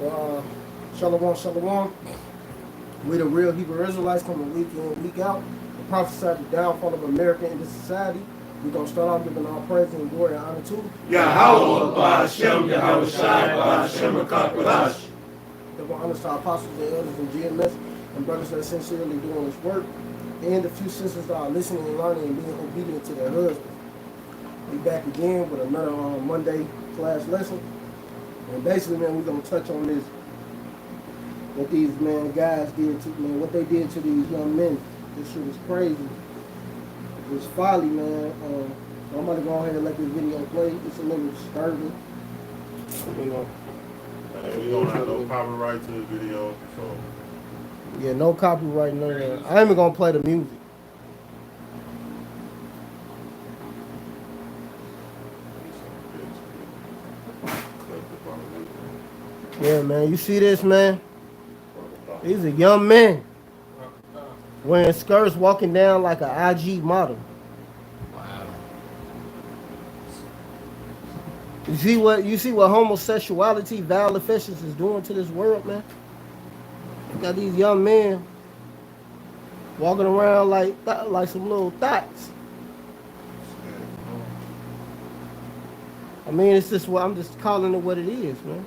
Shalom, shalom. We the real Hebrew Israelites coming week in, week out. To prophesy the downfall of America in this society. We're going to start off giving all praise and glory and honor to YAHAWASHI, YAHAWASHI, YAHAWASHI. Give honor to our apostles and elders and GMS and brothers that are sincerely doing this work. And the few sisters that are listening and learning and being obedient to their husbands. We back again with another Monday class lesson. And basically, man, we're going to touch on this. What these guys did to what they did to these young men. This shit is crazy. It's folly, man. So I'm about to go ahead and let this video play. It's a little disturbing. We don't have no copyright to the video, so yeah, no copyright, none of that. I ain't even gonna play the music. Yeah, man. You see this, man? These are young men wearing skirts, walking down like an IG model. Wow. You see what homosexuality, vile affections is doing to this world, man? You got these young men walking around like some little thoughts. I mean, it's just what I'm just calling it what it is, man.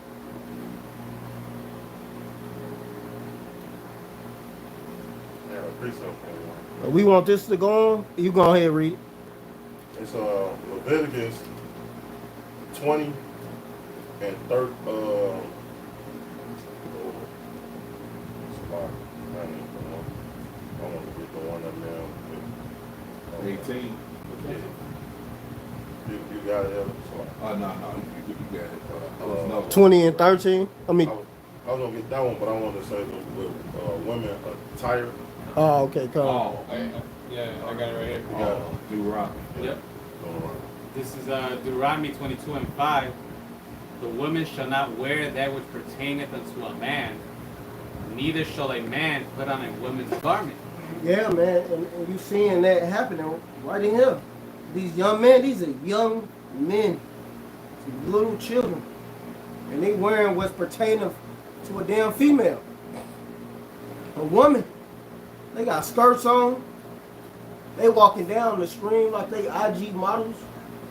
We want this to go on. You go ahead and read. It's Leviticus 20 and 30. I want to read the one up now. 18. Yeah. You got it, Evan? No, you got it. 20 and 13. I mean, I was gonna get that one, but I wanted to say with women attire. oh, okay, come on. Oh, man. Yeah, I got it right here. You got it. Deuteronomy. Yep. All right. This is Deuteronomy 22 and 5. The woman shall not wear that which pertaineth unto a man, neither shall a man put on a woman's garment. Yeah, man, and you seeing that happening right in here. These young men, these are young men, some little children, and they wearing what's pertaining to a damn female, a woman. They got skirts on. They walking down the street like they IG models,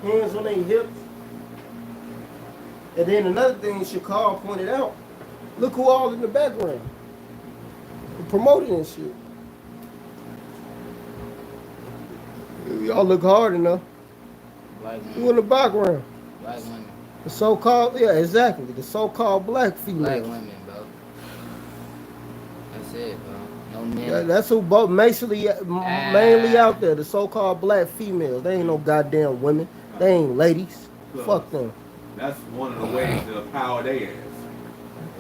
hands on their hips. And then another thing Shakar pointed out, look who all in the background. Promoting this shit. Y'all look hard enough. Black Who in women. the background? Black women. The so-called, yeah, exactly. The so-called black female. Black women, bro. That's it, bro. No men. Yeah, that's who both mainly out there. The so-called black females. They ain't no goddamn women. They ain't ladies. Fuck them. That's one of the ways to empower their ass.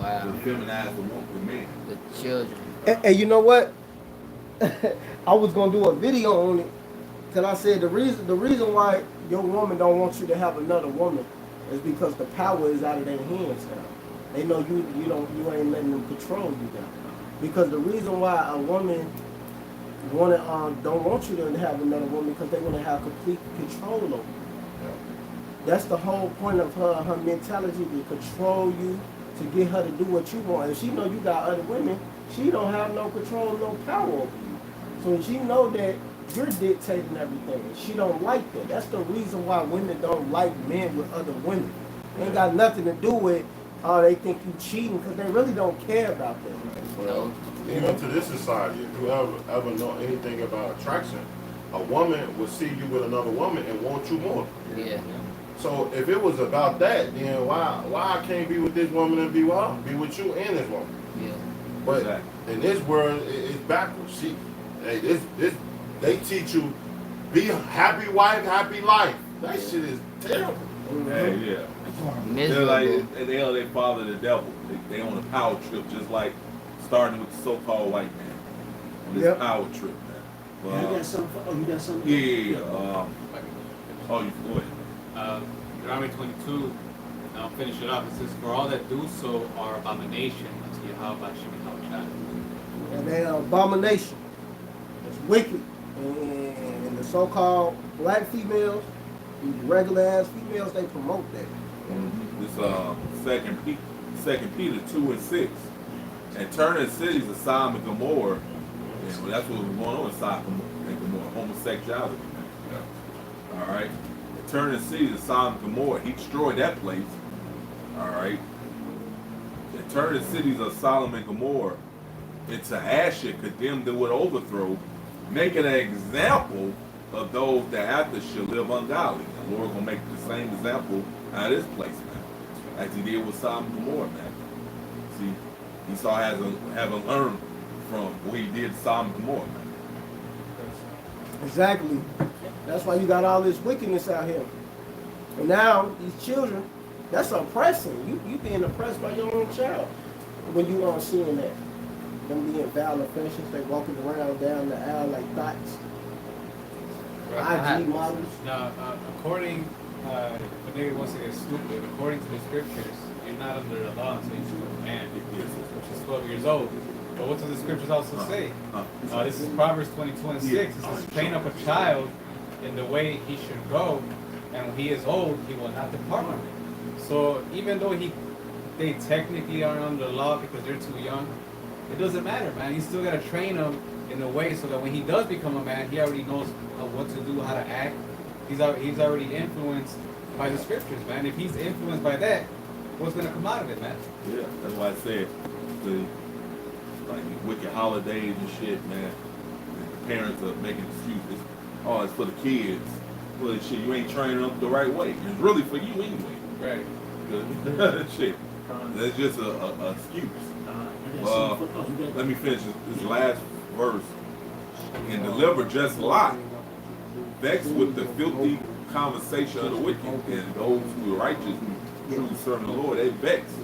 Wow. To feminize the men. The children. And you know what? I was gonna do a video on it. Cause I said the reason why your woman don't want you to have another woman is because the power is out of their hands now. They know you ain't letting them control you now. Because the reason why a woman don't want you to have another woman because they want to have complete control over you. That's the whole point of her mentality, to control you, to get her to do what you want. If she know you got other women, she don't have no control, no power over you. So if she know that you're dictating everything, she don't like that. That's the reason why women don't like men with other women. It ain't got nothing to do with they think you cheating, because they really don't care about that. Well, even to this society, if you ever know anything about attraction, a woman will see you with another woman and want you more. Yeah. So if it was about that, then why I can't be with this woman and be with her? Be with you and this woman. Yeah. But Exactly. in this world, it's backwards. They teach you, be a happy wife, happy life. That shit is terrible. Hey, yeah. They're like they father the devil. They on a power trip, just like starting with the so-called white man on this power trip, man. Well, You got something? yeah. Oh, you go ahead. Deuteronomy 22, and I'll finish it off. It says, for all that do so are abomination unto YAHAWASHI. And they are abomination. It's wicked. And the so-called black females, these regular ass females, they promote that. This 2 Peter 2:6. And turning cities of Sodom and Gomorrah, and well, that's what was going on in Sodom and Gomorrah, homosexuality. All right. And turning cities of Sodom and Gomorrah, he destroyed that place. All right. And turning cities of Sodom and Gomorrah into ashes, condemned them with overthrow, making an example of those that after shall live ungodly. The Lord gonna make the same example out of this place, man, as he did with Sodom and Gomorrah, man. See, Esau haven't learned from what he did to Sodom and Gomorrah, man. Exactly. That's why you got all this wickedness out here. And now these children, that's oppressing. You being oppressed by your own child when you aren't seeing that. Them being vile offenses, they walking around down the aisle like thoughts. IG models. Now, according, if a nigga wants to get stupid, according to the scriptures, you're not under the law until you become a man, which is 12 years old. But what does the scriptures also say? This is Proverbs 22:6. It says, train up a child in the way he should go, and when he is old, he will not depart from it. So even though they technically aren't under the law because they're too young, it doesn't matter, man. You still gotta train them in a way so that when he does become a man, he already knows what to do, how to act. He's already influenced by the scriptures, man. If he's influenced by that, what's gonna come out of it, man? Yeah, that's why I said, like these wicked holidays and shit, man. The parents are making excuses. Oh, it's for the kids. Well, shit, you ain't training them the right way. It's really for you anyway. Right. Shit, that's just a excuse. Let me finish this last verse. And deliver just Lot, vexed with the filthy conversation of the wicked, and those who are righteous, who truly serving the Lord, they vexed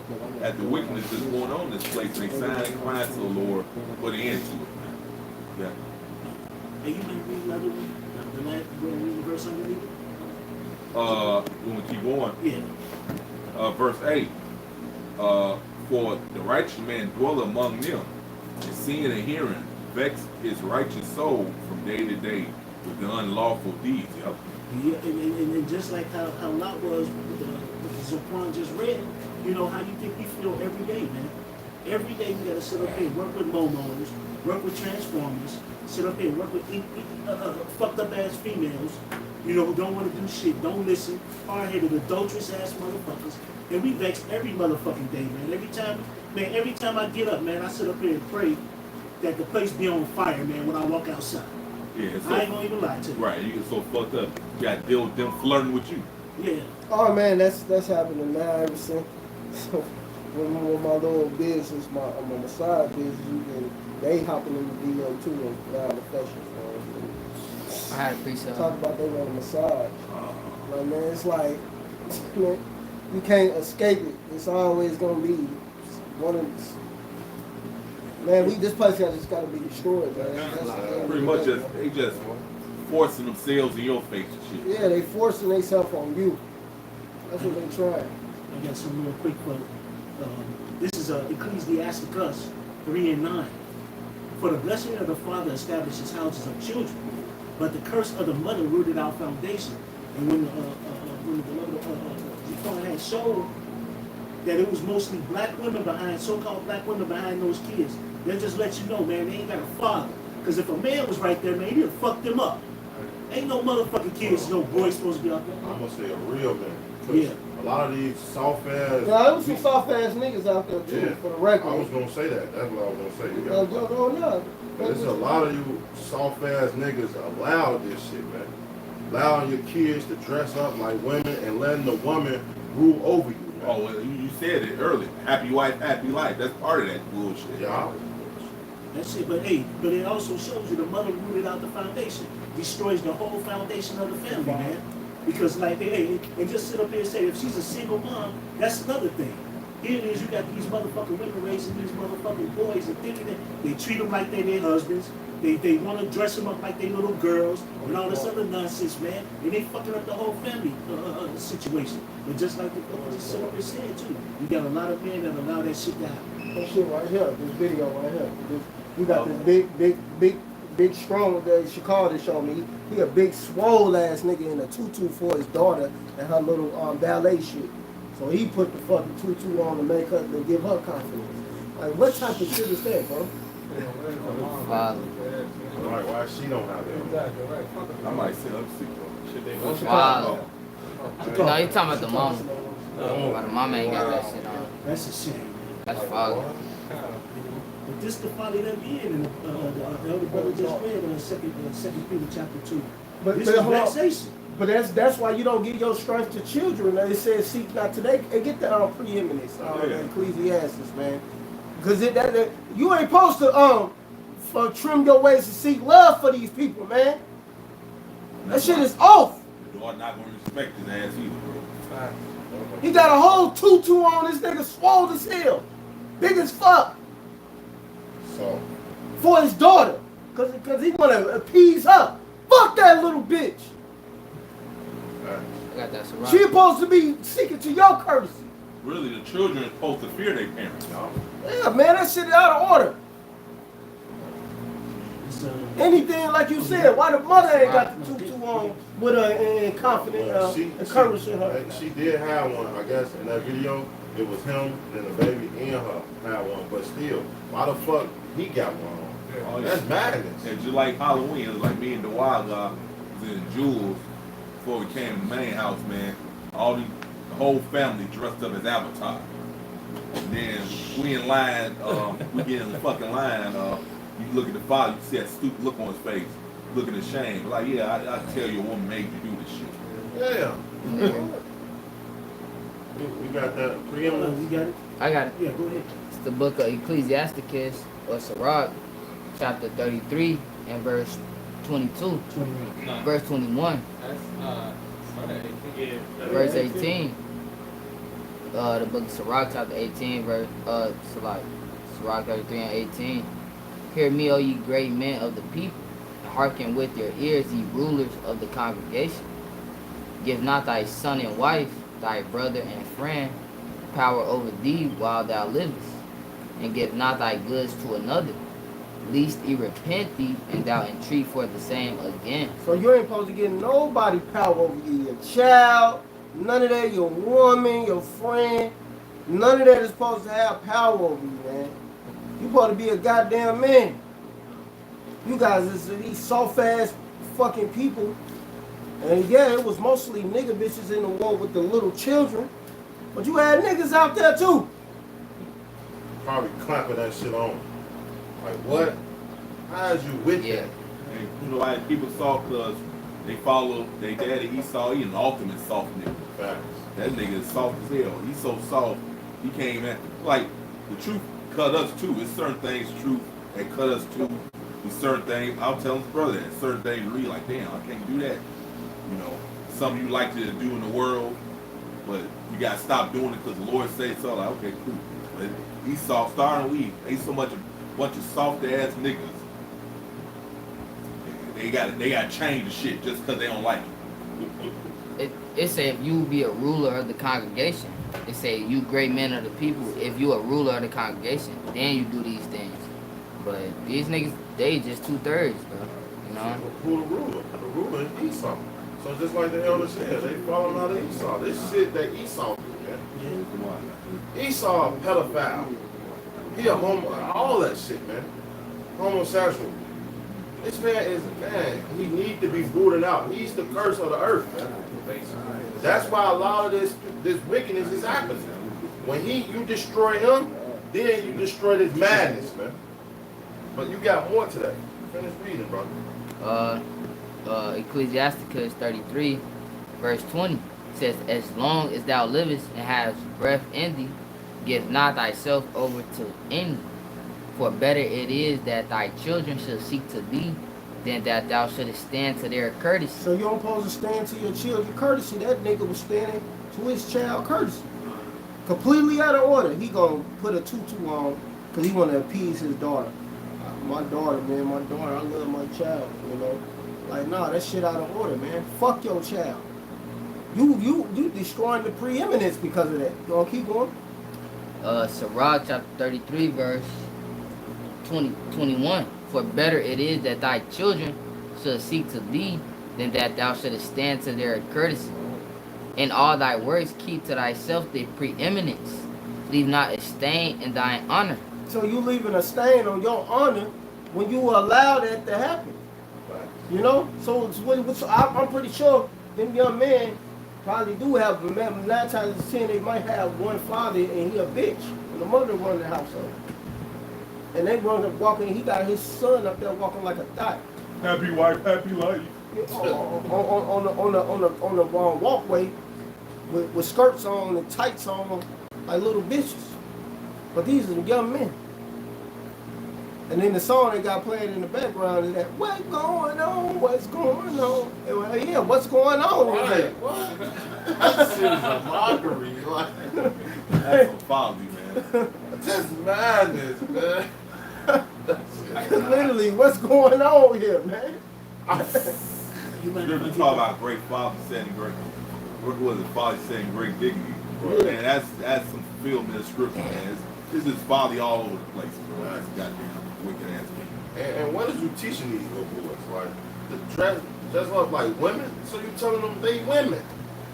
at the wickedness that's going on in this place, and they sign and cry to the Lord, put an end to it. Yeah. Hey, you been reading another one? The last, you want to read the verse underneath it? We want to keep going. Yeah. Verse 8. For the righteous man dwell among them, and seeing and hearing, vex his righteous soul from day to day with the unlawful deeds. Yep. Yeah, and just like how Lot was with the Zaquan just read, you know, how you think we feel every day, man. Every day we gotta sit up here and work with momos, work with transformers, sit up here and work with fucked up ass females, you know, who don't want to do shit, don't listen, hard-headed, adulterous ass motherfuckers. And we vex every motherfucking day, man. Every time I get up, man, I sit up here and pray that the place be on fire, man, when I walk outside. Yeah, so, I ain't gonna even lie to you. right, you get so fucked up, you got to deal with them flirting with you. Yeah. Oh man, that's happening now ever since. So when my little business, my massage business, they hopping in the video too and now the fashion. I had a pre-sale. Talk about they want a massage. Like man, it's like man, you can't escape it. It's always gonna be one of these. Man, this place just gotta be destroyed, man. That's Pretty much they just forcing themselves in your face and shit. yeah, they forcing themselves on you. That's what they trying. I got some real quick, but this is Ecclesiasticus 3:9. For the blessing of the father establishes houses of children, but the curse of the mother rooted out foundation. And when the beloved had showed that it was mostly black women behind, so-called black women behind those kids, they'll just let you know, man, they ain't got a father. Because if a man was right there, man, he'd have fucked them up. Ain't no motherfucking kids, no boys supposed to be out there. I'm gonna say a real man. Yeah. A lot of these soft ass. Yeah, there was some soft ass niggas out there too, Yeah. for the record. I was gonna say that. That's what I was gonna say. You No, got no. There's a lot of you soft ass niggas allow this shit, man. Allowing your kids to dress up like women and letting the woman rule over you, man. Oh, well, you said it earlier. Happy wife, happy life. That's part of that bullshit. Yeah. That's it. But hey, but it also shows you the mother rooted out the foundation. Destroys the whole foundation of the family, man. Because like hey, and just sit up here and say if she's a single mom, that's another thing. Here it is, you got these motherfucking women raising these motherfucking boys and thinking that they treat them like they're their husbands. They want to dress them up like they little girls and all this other nonsense, man. And they fucking up the whole family situation. But just like the just sit up and said too, you got a lot of men that allow that shit to happen. That shit right here, this video right here. You got this big strong that Chicago showed me. He a big swole ass nigga in a tutu for his daughter and her little ballet shit. So he put the fucking tutu on to make her, to give her confidence. Like, what type of shit is that, bro? Father. Why she don't have that? I might say, let's see, bro. Should they Wow. She No, you talking about the mama. Oh. But the mama ain't got that shit on. That's a shame. That's father. But this the folly that we in, and the elder brother just read in Second Peter chapter 2. But, This but, is hold on. vexation. But that's why you don't give your strength to children. It says seek not today. And get the preeminence, Ecclesiastes, man. Because you ain't supposed to trim your ways to seek love for these people, man. That shit is off. The daughter not gonna respect his ass either, bro. He got a whole tutu on. This nigga swole as hell, big as fuck, So, for his daughter, cause he wanna appease her. Fuck that little bitch. I got that Ciroc. She supposed to be seeking to your courtesy. Really, the children are supposed to fear their parents. Yeah, man, that shit is out of order. It's, Anything like you said, why the mother ain't got the tutu on with her and confident, encouraging her? she did have one, I guess, in that video. It was him, then the baby and her had one. But still, why the fuck he got one on? Oh, yeah. That's madness. And just like Halloween, it was like me and the wild guy was in Jules before we came to the main house, man. The whole family dressed up as Avatar. And then we in line, we get in the fucking line, you look at the father, you see that stupid look on his face, looking ashamed. Like, yeah, I tell you, a woman made you do this shit. Yeah. We got that preeminence. you got it? I got it. Yeah, go ahead. It's the book of Ecclesiasticus or Sirach, chapter 33 and verse 22. 21. No. Verse 21. That's start at 18. Yeah. Verse 18. The book of Sirach, chapter 18, verse Sirach 33 and 18. Hear me, O ye great men of the people, and hearken with your ears, ye rulers of the congregation. Give not thy son and wife, thy brother and friend, power over thee while thou livest, and give not thy goods to another, lest he repent thee, and thou entreat for the same again. So you ain't supposed to get nobody power over you, your child, none of that, your woman, your friend, none of that is supposed to have power over you, man. You supposed to be a goddamn man. You guys is these soft ass fucking people. And yeah, it was mostly nigga bitches in the war with the little children. But you had niggas out there too. Probably clapping that shit on. Like, what? How is you with Yeah. that? And you know why people soft? Because they follow their daddy Esau. He an ultimate soft nigga. Facts. That nigga is soft as hell. He's so soft, he can't even, like, the truth cut us too. It's certain things, truth, that cut us too. There's certain things, I'll tell his brother that. Certain things read like, damn, I can't do that. You know, something you like to do in the world, but you gotta stop doing it because the Lord says so. Like, okay, cool. But Esau, starting we, they so much a bunch of soft ass niggas. They gotta change the shit just because they don't like it. It say if you be a ruler of the congregation, it say you great men of the people, if you a ruler of the congregation, then you do these things. But these niggas, they just 2/3, bro. You know? Who the ruler? The ruler is Esau. So just like the elder said, they following out of Esau. This shit that Esau do, man. Come on, man. Esau a pedophile. He a homo, all that shit, man. Homosexual. This man is, man, he need to be rooted out. He's the curse of the earth, man. That's why a lot of this wickedness is happening. When you destroy him, then you destroy this madness, man. But you got more to that. Finish reading, brother. Ecclesiasticus 33, verse 20 says, as long as thou livest and hast breath in thee, give not thyself over to any. For better it is that thy children should seek to thee, than that thou shouldest stand to their courtesy. So you don't supposed to stand to your children courtesy. That nigga was standing to his child courtesy. Completely out of order. He gonna put a tutu on because he want to appease his daughter. My daughter, man, my daughter, I love my child, you know. Like, nah, that shit out of order, man. Fuck your child. You destroying the preeminence because of that. You wanna keep going? Sirach chapter 33, verse 21. For better it is that thy children should seek to thee, than that thou shouldest stand to their courtesy. In all thy works keep to thyself the preeminence. Leave not a stain in thine honor. So you leaving a stain on your honor when you allow that to happen. You know? So I'm pretty sure them young men probably do have, 9 times out of 10, they might have one father and he a bitch. And the mother run the household. And they walking, he got his son up there walking like a thot. Happy wife, happy life. On the walkway with skirts on and tights on like little bitches. But these are the young men. And then the song they got playing in the background is that, what's going on? What's going on? And well, yeah, what's going on? Right, what? That shit is a mockery. Like, That's some folly, man. just madness, man. Literally, what's going on here, man? Scripture talk about great father setting great. What was it? Father setting great dignity. Yeah. Man, that's some fulfillment of scripture, man. This is folly all over the place, bro. That's goddamn wicked ass people. And what is you teaching these little boys? Like, to dress up like women? So you telling them they women.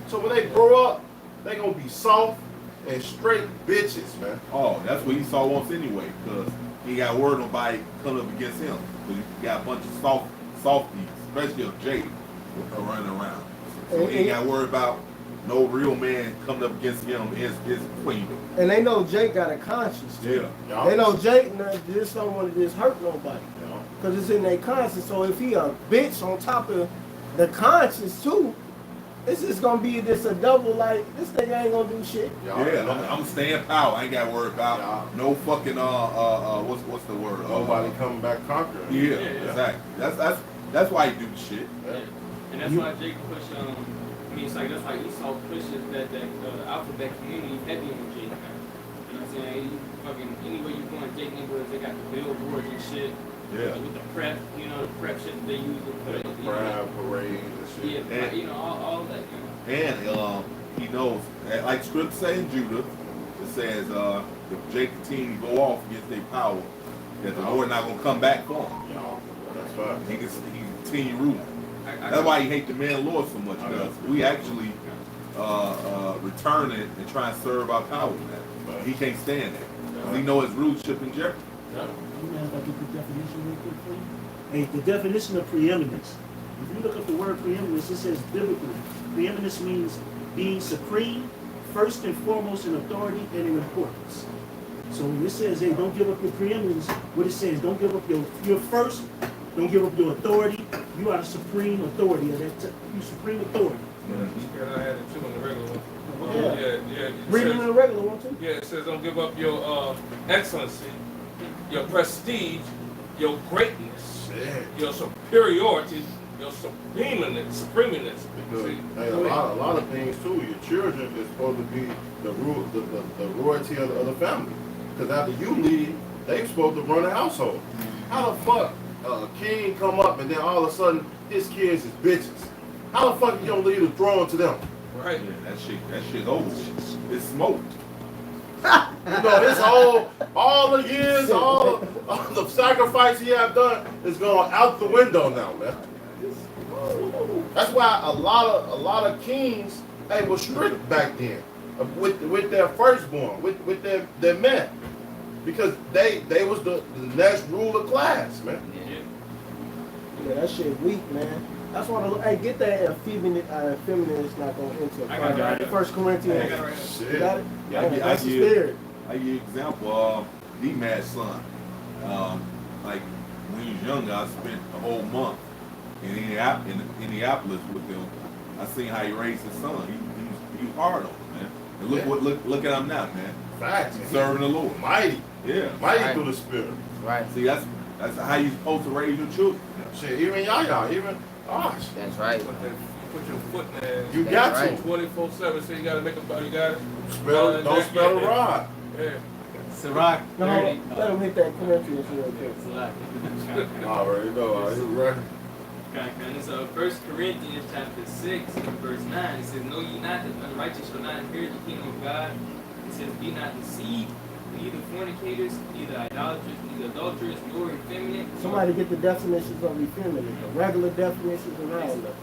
So when they grow up, they gonna be soft and straight bitches, man. Oh, that's what Esau wants anyway, because he got word nobody coming up against him. Because he got a bunch of softies, especially of Jake, running around. So he ain't got worried about no real man coming up against him, his queendom. And they know Jake got a conscience too. Yeah. They know Jake just don't want to just hurt nobody. Because it's in their conscience. So if he a bitch on top of the conscience too, it's just going to be just a double like, this nigga ain't going to do shit. Yeah, I'm staying power. I ain't got to worry about no fucking, what's the word? Nobody coming back conquering. Yeah, exactly. That's why he do the shit. Yeah. And that's why Jake push, I mean, it's like, that's why Esau pushes that alphabet community heavy on Jake. You know what I'm saying? Fucking, anywhere you go in Jake neighborhoods, they got the billboards and shit. Yeah. With the prep, you know, the prep shit that they use to put it. Pride parades and shit. Yeah, And, you know, all that, you know. and he knows, like Scripture say in Judah, it says if Jake continue to go off against their power, that the Lord not gonna come back for him. That's right. He continue ruling. That's why he hate the man Lord so much, because we actually return it and try and serve our power, man. But he can't stand that. He know his rulership in jeopardy. You mind if I get the definition real quick for you? Hey, the definition of preeminence. If you look up the word preeminence, it says biblically, preeminence means being supreme, first and foremost in authority and in importance. So when it says, hey, don't give up your preeminence, what it says, don't give up your first, don't give up your authority. You are the supreme authority of that. You supreme authority. Yeah, I had it too in the regular one. Yeah. Read it in the regular one too. Yeah, it says don't give up your excellency, your prestige, your greatness, your superiority, your supremeness. Because hey, a lot of things too. Your children is supposed to be the royalty of the family. Because after you leave, they supposed to run the household. How the fuck a king come up and then all of a sudden his kids is bitches? How the fuck you gonna leave the throne to them? Right. Yeah, that shit over. It's smoked. You know, this all the years, all the sacrifice he have done is going out the window now, man. That's why a lot of kings, they were strict back then with their firstborn, with their men, because they was the next ruler class, man. Yeah, that shit weak, man. That's why get that effeminate is not going to enter. I got it right here. 1 Corinthians. I got it right You got it? Yeah, That's the spirit. I give you an example. D-Mad's son. Like when he was younger, I spent a whole month in Indianapolis with him. I seen how he raised his son. He was hard on him, man. And look at him now, man. Facts. He's serving the Lord. Mighty. Yeah. Mighty Right. through the spirit. Right. See, that's how you supposed to raise your children. Shit, even Yahya, even Osh. That's right. Put your foot in there. You That's got right. to. 24/7, so you gotta make a you got it. Don't spell the rod. Yeah. Sirach No, 30. let him hit that Corinthians real quick. Sirach. Already know. You ready? And it's 1 Corinthians chapter 6 and verse 9. It says, know ye not that the unrighteous shall not inherit the kingdom of God? It says, be not deceived, neither fornicators, neither idolaters, neither adulterers, nor effeminate. Somebody get the definitions of effeminate, the regular definitions and all that.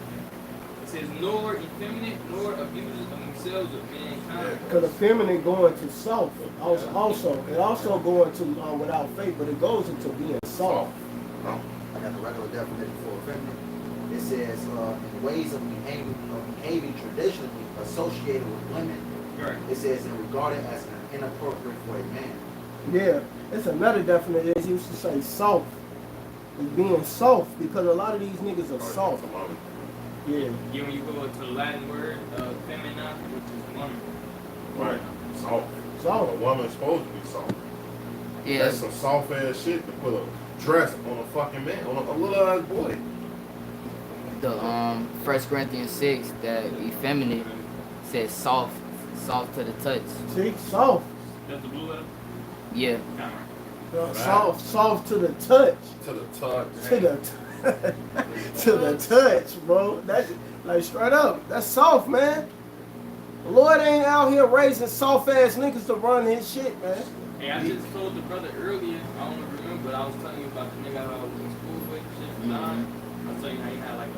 It says, nor effeminate, nor abusers of themselves with mankind. Because the feminine going to soft. Also, it also going to without faith, but it goes into being soft. I got the regular definition for feminine. It says, in ways of behaving traditionally associated with women. Right. It says, and regarded as inappropriate for a man. Yeah, it's another definition. It used to say soft. It's being soft because a lot of these niggas are soft. Yeah. Yeah, when you go to the Latin word, femina, which is woman. Right. Soft. Soft. A woman's supposed to be soft. Yeah. That's some soft ass shit to put a dress on a fucking man, on a little ass boy. The 1 Corinthians 6, that effeminate says soft to the touch. See, soft. That's the blue letter? Yeah. Soft to the touch. To the touch. To the to the touch, bro. That's like straight up. That's soft, man. The Lord ain't out here raising soft ass niggas to run his shit, man. Hey, I just told the brother earlier, I don't remember, but I was telling you about the nigga I was in school with and shit. Mm-hmm. I was telling you how he had like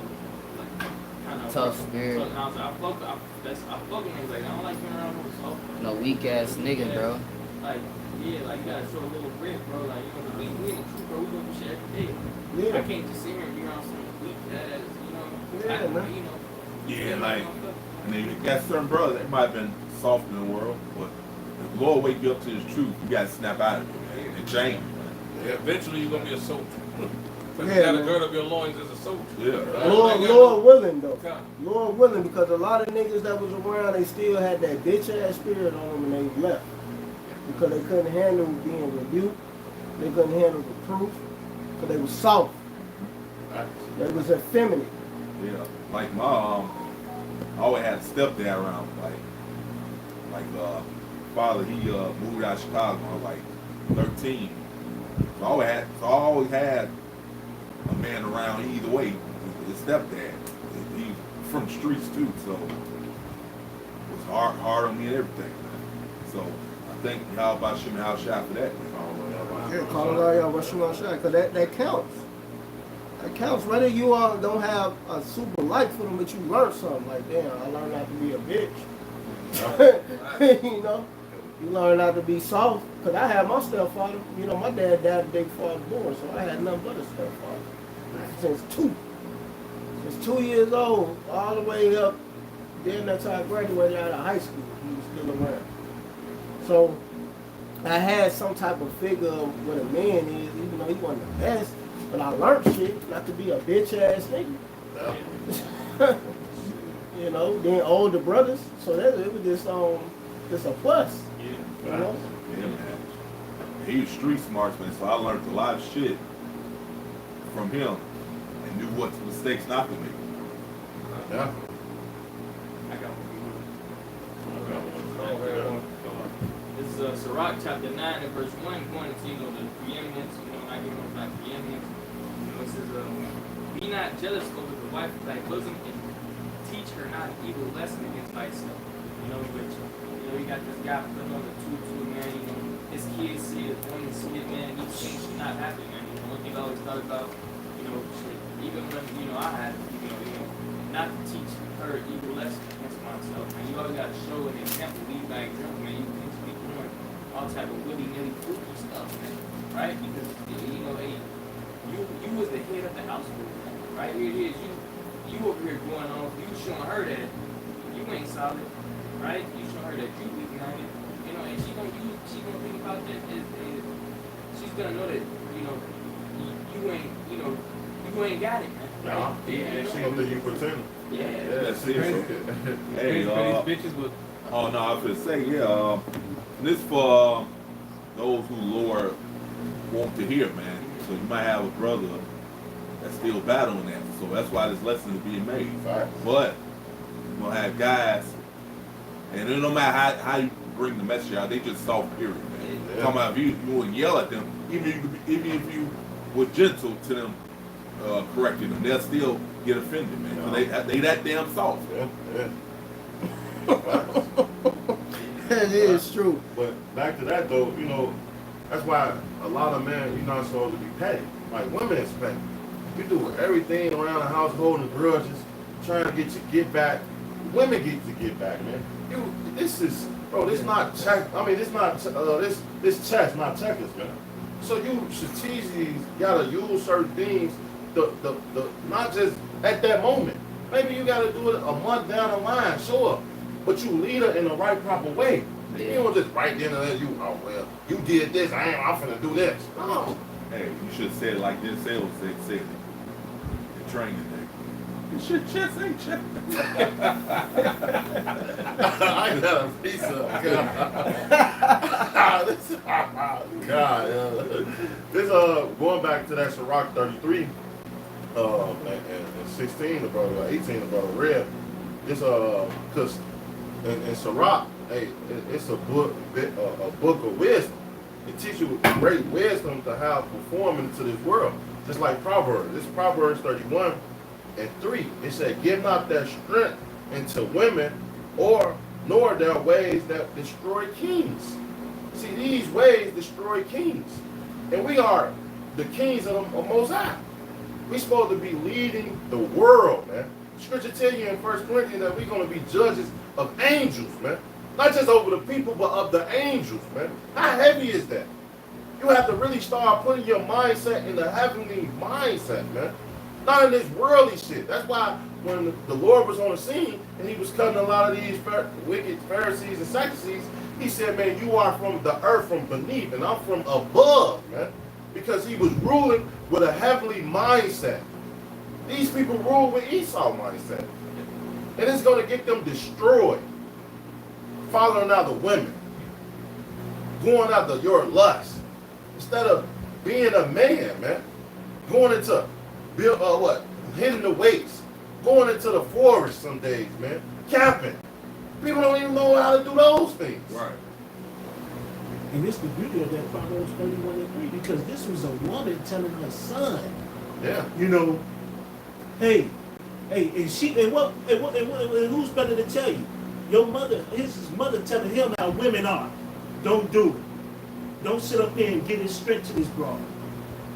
kind of Tough spirit. So, and I was like, I fuck with niggas. Like, I don't like being around with soft. No weak ass nigga, bro. Like, yeah, like you gotta show a little grit, bro. Like, you know, we in the truth, bro. We go through shit every day. Yeah. I can't just sit here and be around some weak ass, you know. Yeah, man. You know. Yeah, like, and then you got certain brothers that might have been soft in the world, but if the Lord wake you up to His truth, you got to snap out of it, man, and change. Yeah, eventually you're gonna be a soldier. But Yeah, you gotta man. gird up your loins as a soldier. Yeah. Lord willing though. Come. Lord willing, because a lot of niggas that was around, they still had that bitch ass spirit on them and they left. Because they couldn't handle being rebuked, they couldn't handle reproof, because they was soft. They was effeminate. Yeah, like my I always had a stepdad around. Like father, he moved out of Chicago when I was like 13. So I always had a man around either way. His stepdad, he from the streets too, so it was hard on me and everything. Man. So I think YAHAWASHI and YAHAWASHI for that. Yeah, call it out, what you want to say, because that counts. That counts. Whether you don't have a super life for them, but you learn something. Like, damn, I learned not to be a bitch. You know, you learn not to be soft. Because I had my stepfather. You know, my dad died the day before I was born, so I had nothing but a stepfather. Since 2 years old, all the way up. Then that's how I graduated out of high school. He was still around. So I had some type of figure of what a man is, even though he wasn't the best. But I learned shit, not to be a bitch ass nigga. Yeah. You know, then older brothers, so it was just a plus. Yeah. You know? Yeah, man. He was street smart, man, so I learned a lot of shit from him and knew what mistakes not to make. Yeah. I got one. This is Sirach chapter 9 and verse 1, going into, you know, the preeminence, you know, not giving up that preeminence. You know, it says, be not jealous over the wife of thy bosom, and teach her not evil lesson against thyself. You know, which, you know, you got this guy putting on the tutu, man, you know, his kids see it, women see it, man, he thinks she's not happy, man. You know, one thing I always thought about, you know, shit, even when, you know, I had, you know, not to teach her evil lesson against myself, man. You always gotta show an example, lead by example, man. You can't be doing all type of willy-nilly freaky stuff, man, right? Because, you know, hey, you was the head of the household, man, right? Here it is, you over here going on, you showing her that you ain't solid, right? You showing her that you weak-minded, you know, and she gonna think about that, and she's gonna know that, you know, you ain't got it, man. Nah. Yeah, She gonna think you pretend. Yeah. Yeah, see, Crazy. hey, These bitches with oh no, I was gonna say, yeah, this for those who Lord want to hear, man. So you might have a brother that's still battling that. So that's why this lesson is being made. Facts. But you're gonna have guys, and it no matter how you bring the message out, they just soft period, man. Yeah. Talking about if you would yell at them, even if you were gentle to them, correcting them, they'll still get offended, man. So they that damn soft. Yeah. That is true. But back to that though, you know, that's why a lot of men, you're not supposed to be petty. Like women is petty. You do everything around the household and grudges. trying to get get back. Women get to get back, man. This is, bro. This not check. I mean, this not this chess, not checkers, man. So you strategically gotta use certain things. The not just at that moment. Maybe you gotta do it a month down the line, sure. But you lead her in the right proper way. Yeah. You don't just right then and there. You did this. I'm finna do this. No. Hey, you should have said it like this. Sales said it. The training thing. Your chest ain't checked. I got a piece of God. This going back to that Ciroc 33 and 16, the brother 18, the brother read. This because in Ciroc, hey, it's a book of wisdom. It teaches you great wisdom to how to perform into this world. Just like Proverbs. This Proverbs 31 and 3. It said, "Give not that strength into women, nor their ways that destroy kings." See, these ways destroy kings. And we are the kings of the Most High. We're supposed to be leading the world, man. Scripture tell you in 1 Corinthians that we're going to be judges of angels, man. Not just over the people, but of the angels, man. How heavy is that? You have to really start putting your mindset in the heavenly mindset, man. Not in this worldly shit. That's why when the Lord was on the scene and he was cutting a lot of these wicked Pharisees and Sadducees, he said, man, you are from the earth from beneath and I'm from above, man. Because he was ruling with a heavenly mindset. These people rule with Esau mindset. And it's going to get them destroyed. Following after women. Going after your lust. Instead of being a man, man. Going into hitting the weights. Going into the forest some days, man. Camping. People don't even know how to do those things. Right. And it's the beauty of that Proverbs 31 and 3, because this was a woman telling her son, Yeah. you know, hey, and who's better to tell you? Your mother, his mother telling him how women are. Don't do it. Don't sit up here and get his strength to this broad.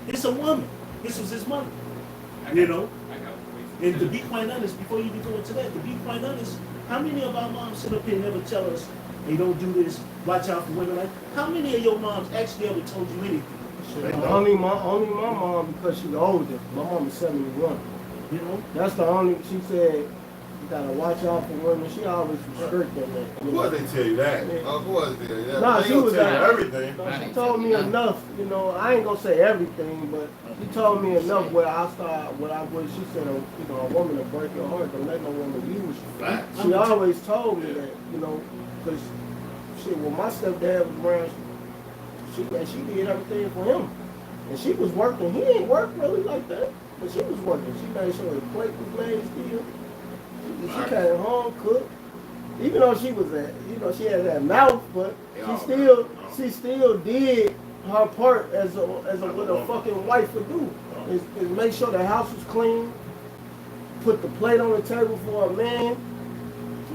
It's a woman. This was his mother. You know? And to be quite honest, before you even go into that, to be quite honest, how many of our moms sit up here and never tell us, hey, don't do this, watch out for women? Like, how many of your moms actually ever told you anything? Only my mom, because she's older. My mom is 71. You know? That's the only, she said, you gotta watch out for women. She always was strict in that. Of course they tell you that. Yeah. Of course they tell you that. Nah, They she don't was tell you like- everything. No, she told me enough, you know, I ain't gonna say everything, but she told me enough where I start, she said, you know, a woman will break your heart, don't let no woman use you. Facts. She always told me that, you know, because shit, when my stepdad was around, she did everything for him. And she was working. He ain't work really like that, but she was working. She made sure his plate was made still. She came home, cooked. Even though she was she had that mouth, but she still did her part as what a fucking wife would do. Is make sure the house was clean, put the plate on the table for a man,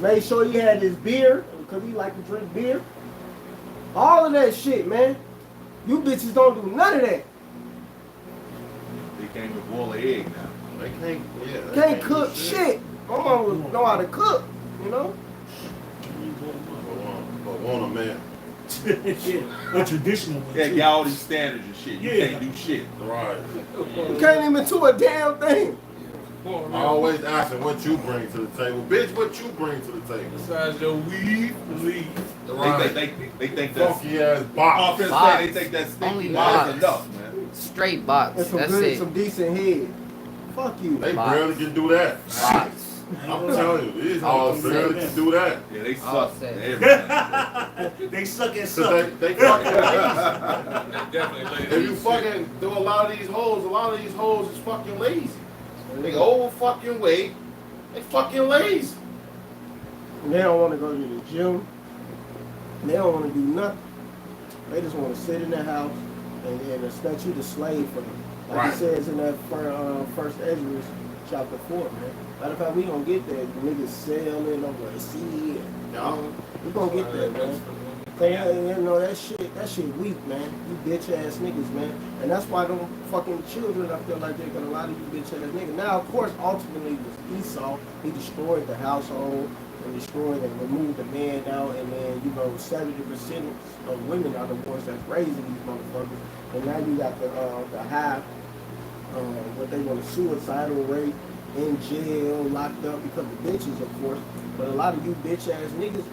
made sure he had his beer, because he liked to drink beer. All of that shit, man. You bitches don't do none of that. They can't even boil an egg now. They can't, Can't cook shit. My mom would know how to cook, you know? But want a man. Yeah, a traditional one. Yeah, too. got all these standards and shit. You Yeah. can't do shit. Right. You can't even do a damn thing. Always asking what you bring to the table. Bitch, what you bring to the table. Besides your weed, leave. Right. They think that's Funky ass box. Box. they think that's Only stinky box. is enough, man. Straight box. And some That's good, it. some decent head. Fuck you. They Box. barely can do that. Box. I'm telling you, these All hoes barely can do that. Yeah, they All suck. set. Everything. They suck at Cause something. they fucking They definitely lazy. if you fucking do a lot of these hoes is fucking lazy. They over fucking weight. They fucking lazy. And they don't want to go to the gym. They don't want to do nothing. They just want to sit in the house and expect you to slave for them. Like Right. it says in that first Ezra chapter 4, man. Matter of fact, we gonna get there. The niggas selling over a seed. Yeah. We gonna get there, man. So, yeah, you know, that shit weak, man. You bitch ass niggas, man. And that's why them fucking children, I feel like they're gonna lie to you bitch ass niggas. Now, of course, ultimately it was Esau. He destroyed the household and destroyed and removed the man out. And then, you know, 70% of women are the ones that's raising these motherfuckers. And now you got the high, what they want, a suicidal rate, in jail, locked up because of bitches, of course. But a lot of you bitch ass niggas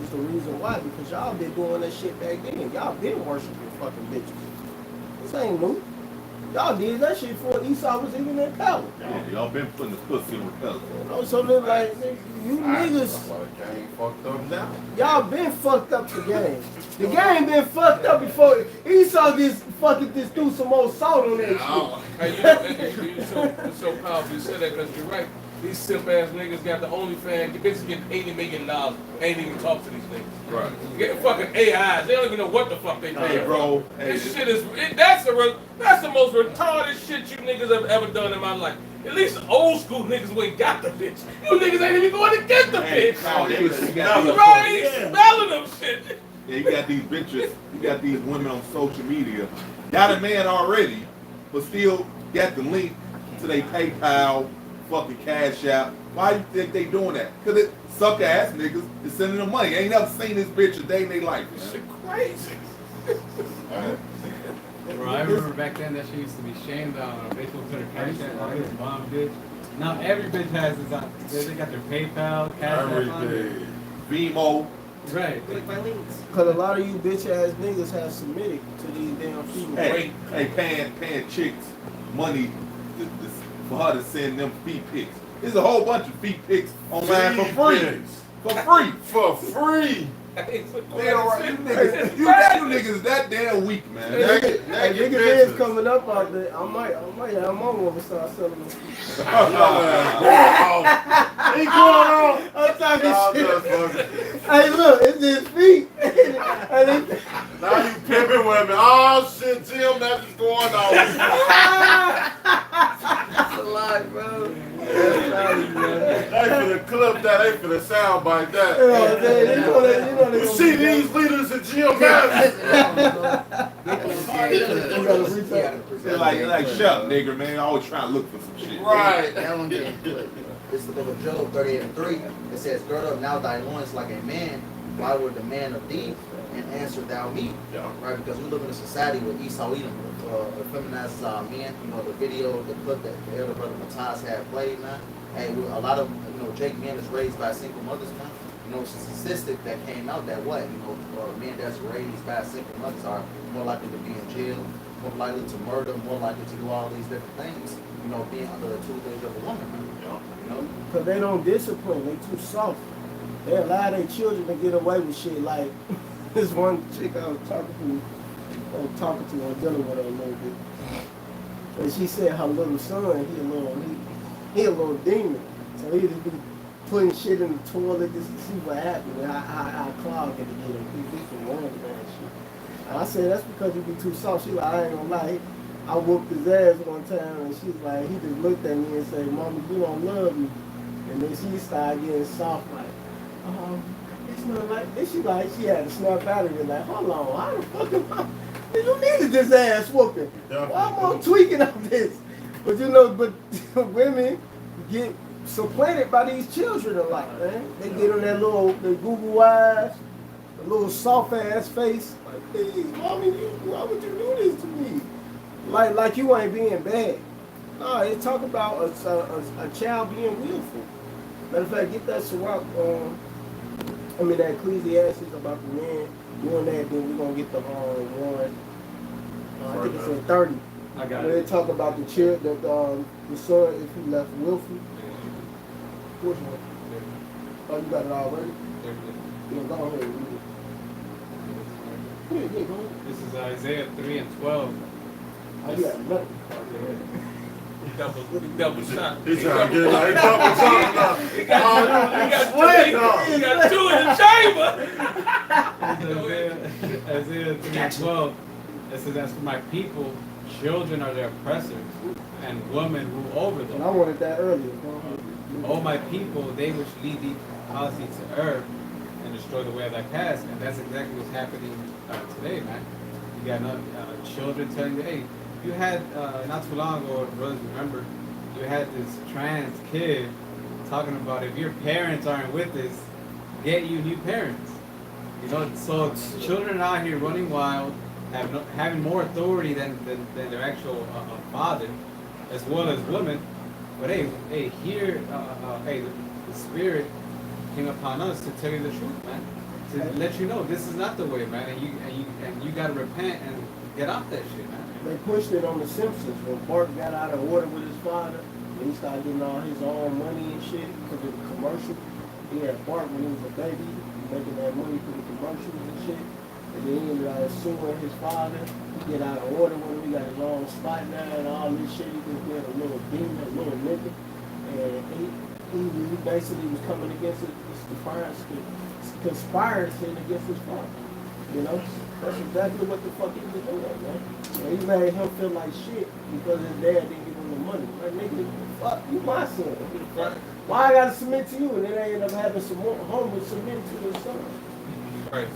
is the reason why, because y'all been doing that shit back then. Y'all been worshiping fucking bitches. This ain't new. Y'all did that shit before Esau was even in power. Yeah, y'all been putting the pussy on the pedal. You know, so then, like, you niggas, Gang fucked up now. y'all been fucked up the game. The game been fucked up before Esau just fucking just threw some more salt on that shit. Hey, you know, it's so powerful you said that because you're right. These simp ass niggas got the OnlyFans. You bitches getting $80 million. Ain't even talk to these niggas. Right. Getting fucking AIs. They don't even know what the fuck they pay. Hey, bro. Hey, This shit is that's the most retarded shit you niggas have ever done in my life. At least the old school niggas who ain't got the bitch. You niggas ain't even going to get the bitch. You already smelling them shit. Yeah, you got these bitches, you got these women on social media, got a man already, but still got the link to their PayPal, fucking Cash App. Why you think they doing that? Because it suck ass niggas is sending them money. Ain't never seen this bitch a day in their life. This shit crazy. Bro, I remember back then that shit used to be shamed on Facebook, Twitter, Cash App, all this bomb bitch. Now every bitch has this on. They got their PayPal, Cash App on it. Vimo. Right. Click my links. Cause a lot of you bitch ass niggas have submitted to these damn females. Hey, paying chicks money for her to send them feet pics. There's a whole bunch of feet pics online for free. For free. For free. They all right. You niggas that damn weak, man. Hey, niggas is coming up out there. I'm on to start selling them. He going on. I'm talking shit. Hey, look, it's his feet. Now you pimping women. Oh shit, Jim, that's what's going on. That's a lot, bro. They finna clip that. They finna soundbite that. You know what I'm saying? You know You see these leaders in GMS? They're like, shut up, nigga, man. Always trying to look for some shit. Right. That one getting clipped. This is the book of Job 38:3. It says, gird up now thy loins like a man. Why would the man of thee? And answer thou me. Yeah. Right? Because we live in a society where Esau Edom feminizes our men. You know, the video, the clip that the elder brother Matthias had played, man. Hey, a lot of, Jake men is raised by single mothers, man. It's a statistic that came out that men that's raised by single mothers are more likely to be in jail, more likely to murder, more likely to do all these different things, being under the tutelage of a woman, man. Because they don't discipline, they too soft. They allow their children to get away with shit. Like this one chick I was talking to, or dealing with her a little bit. And she said her little son, he a little demon. So he just be putting shit in the toilet just to see what happens, and how clog it again. He from one of that shit. And I said, that's because you be too soft. She like, I ain't gonna lie. I whooped his ass one time, and she's like, he just looked at me and said, Mama, you don't love me. And then she started getting soft, like, it's not like this. She had to snap out of it, like, hold on, how the fuck am I? You needed this ass whooping. Why am I tweaking on this? But women get supplanted by these children a lot, man. They get on that the Google eyes, the little soft ass face. Like, please, mommy, why would you do this to me? Like you ain't being bad. No, they talk about a child being willful. Matter of fact, get that Sirach, that Ecclesiastes about the man doing that, then we're gonna get the one. I think it's in 30. I got Where it. they talk about the son if he left willful. Which one? Oh, you got it already? Yeah, go ahead and read it. Yeah, go ahead. This is Isaiah 3 and 12. Oh, you got nothing. Double shot. He's trying to get like double shot now. He got two in the chamber. Isaiah 3 and 12. It says, as for my people, children are their oppressors, and women rule over And I them. wanted that earlier. Go ahead. O my people, they which lead thee policy to err, and destroy the way of that caste, and that's exactly what's happening today, man. You got children telling you, hey, you had not too long ago, brothers, remember, you had this trans kid talking about if your parents aren't with us, get you new parents. You know, so children are out here running wild, having more authority than their actual father, as well as women. But hey, here, the Spirit came upon us to tell you the truth, man. To let you know this is not the way, man, and you gotta repent and get off that shit, man. They pushed it on The Simpsons when Bart got out of order with his father, and he started getting all his own money and shit because of the commercial. He had Bart when he was a baby, making that money for the commercials and shit. And then he ended up suing his father. He get out of order with him. He got his own spot now and all this shit. He just being a little demon, a little nigga. And he basically was coming against it, conspiring against his father. You know? That's exactly what the fuck he was doing, man. And he made him feel like shit because his dad didn't give him the money. Like, nigga, fuck, you my son. Why I gotta submit to you? And then they end up having some more homies submit to his son. Right.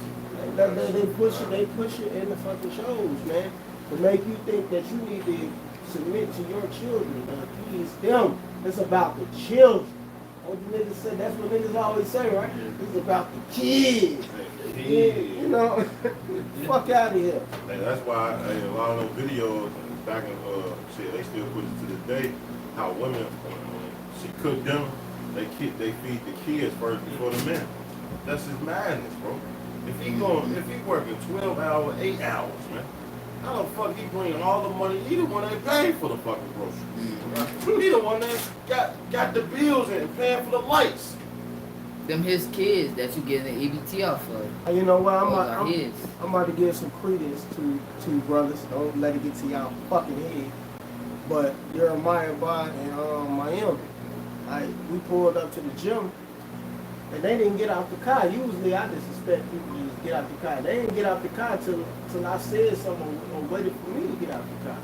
They push it in the fucking shows, man, to make you think that you need to submit to your children, please them. It's about the children. What the niggas say, that's what niggas always say, right? It's about the kids. Yeah, you know, fuck out of here. Hey, that's why a lot of those videos back in shit, they still put it to this day. How women, she cooked them, they feed the kids first before the men. That's his madness, bro. If he working 12 hours, 8 hours, man, how the fuck he bringing all the money? He the one that paid for the fucking groceries. He the one that got the bills and paying for the lights. Them his kids that you getting the EBT off of. You know what? I'm about to give some credence to brothers. Don't let it get to y'all fucking head. But Jeremiah Bond and Miami, we pulled up to the gym, and they didn't get out the car. Usually, I just expect people to just get out the car. They didn't get out the car till I said something or waited for me to get out the car.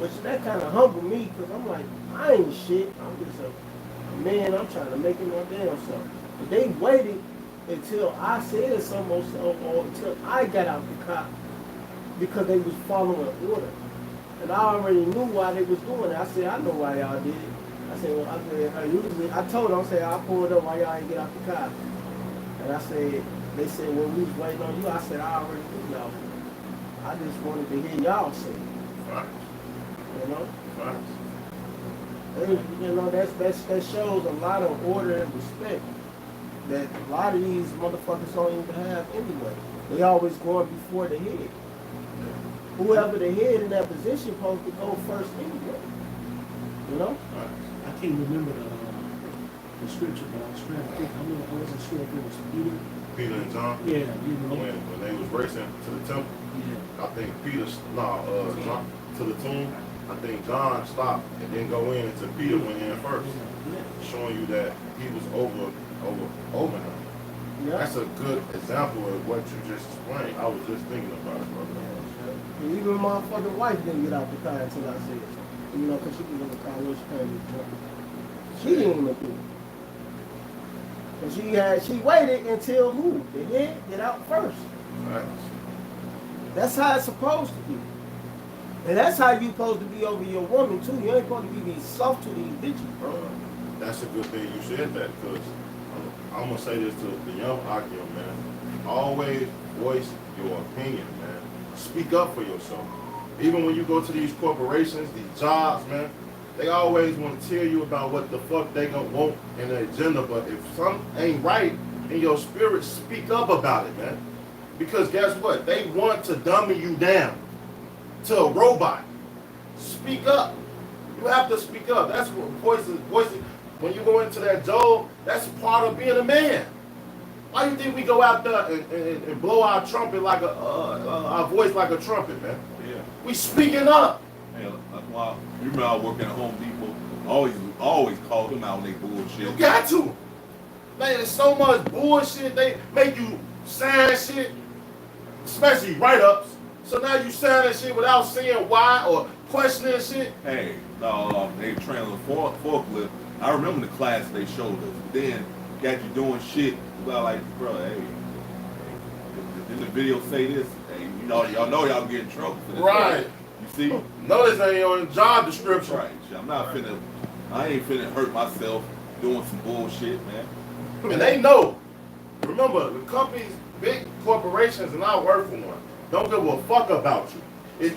Which that kind of humbled me because I'm like, I ain't shit. I'm just a man. I'm trying to make it my damn self. But they waited until I said something or until I got out the car because they was following order. And I already knew why they was doing it. I said, I know why y'all did it. I said, well, I told them, I said, I pulled up why y'all ain't get out the car. And I said, they said, well, we was waiting on you. I said, I already knew y'all. I just wanted to hear y'all say it. Right. You know? Right. You know, that shows a lot of order and respect that a lot of these motherfuckers don't even have anyway. They always going before the head. Whoever the head in that position supposed to go first anyway. You know? I can't remember the scripture, but I was trying to think. I wasn't sure if it was Peter and John. Yeah, When they was racing to the temple, yeah. I think John to the tomb. I think John stopped and didn't go in until Peter went in first, showing you that he was over him. Yeah. That's a good example of what you just explained. I was just thinking about it, brother. And even my fucking wife didn't get out the car until I said it. You know, because she was in the car when she came to the She didn't even do it. And she waited until who? The head get out first. Right. That's how it's supposed to be. And that's how you supposed to be over your woman too. You ain't supposed to be soft to these bitches, bro. That's a good thing you said that, because I'm gonna say this to the young Akim, man. Always voice your opinion, man. Speak up for yourself. Even when you go to these corporations, these jobs, man, they always want to tell you about what the fuck they gonna want in the agenda. But if something ain't right in your spirit, speak up about it, man. Because guess what? They want to dummy you down to a robot. Speak up. You have to speak up. That's what voices. When you go into that job, that's part of being a man. Why do you think we go out there and blow our trumpet like our voice like a trumpet, man? Yeah. We speaking up. Hey, that's why you remember I was working at Home Depot. Always call them out on their bullshit. You got to. Man, there's so much bullshit. They make you sign shit, especially write-ups. So now you sign that shit without saying why or questioning shit. Hey, they train the forklift. I remember the class they showed us. Then got you doing shit. Well, like, bro, hey, in the video say this, and y'all know y'all get in trouble for this. Right. You see? Notice ain't on the job description. Right. I ain't finna hurt myself doing some bullshit, man. And they know. Remember, the companies, big corporations, and I work for one, don't give a fuck about you.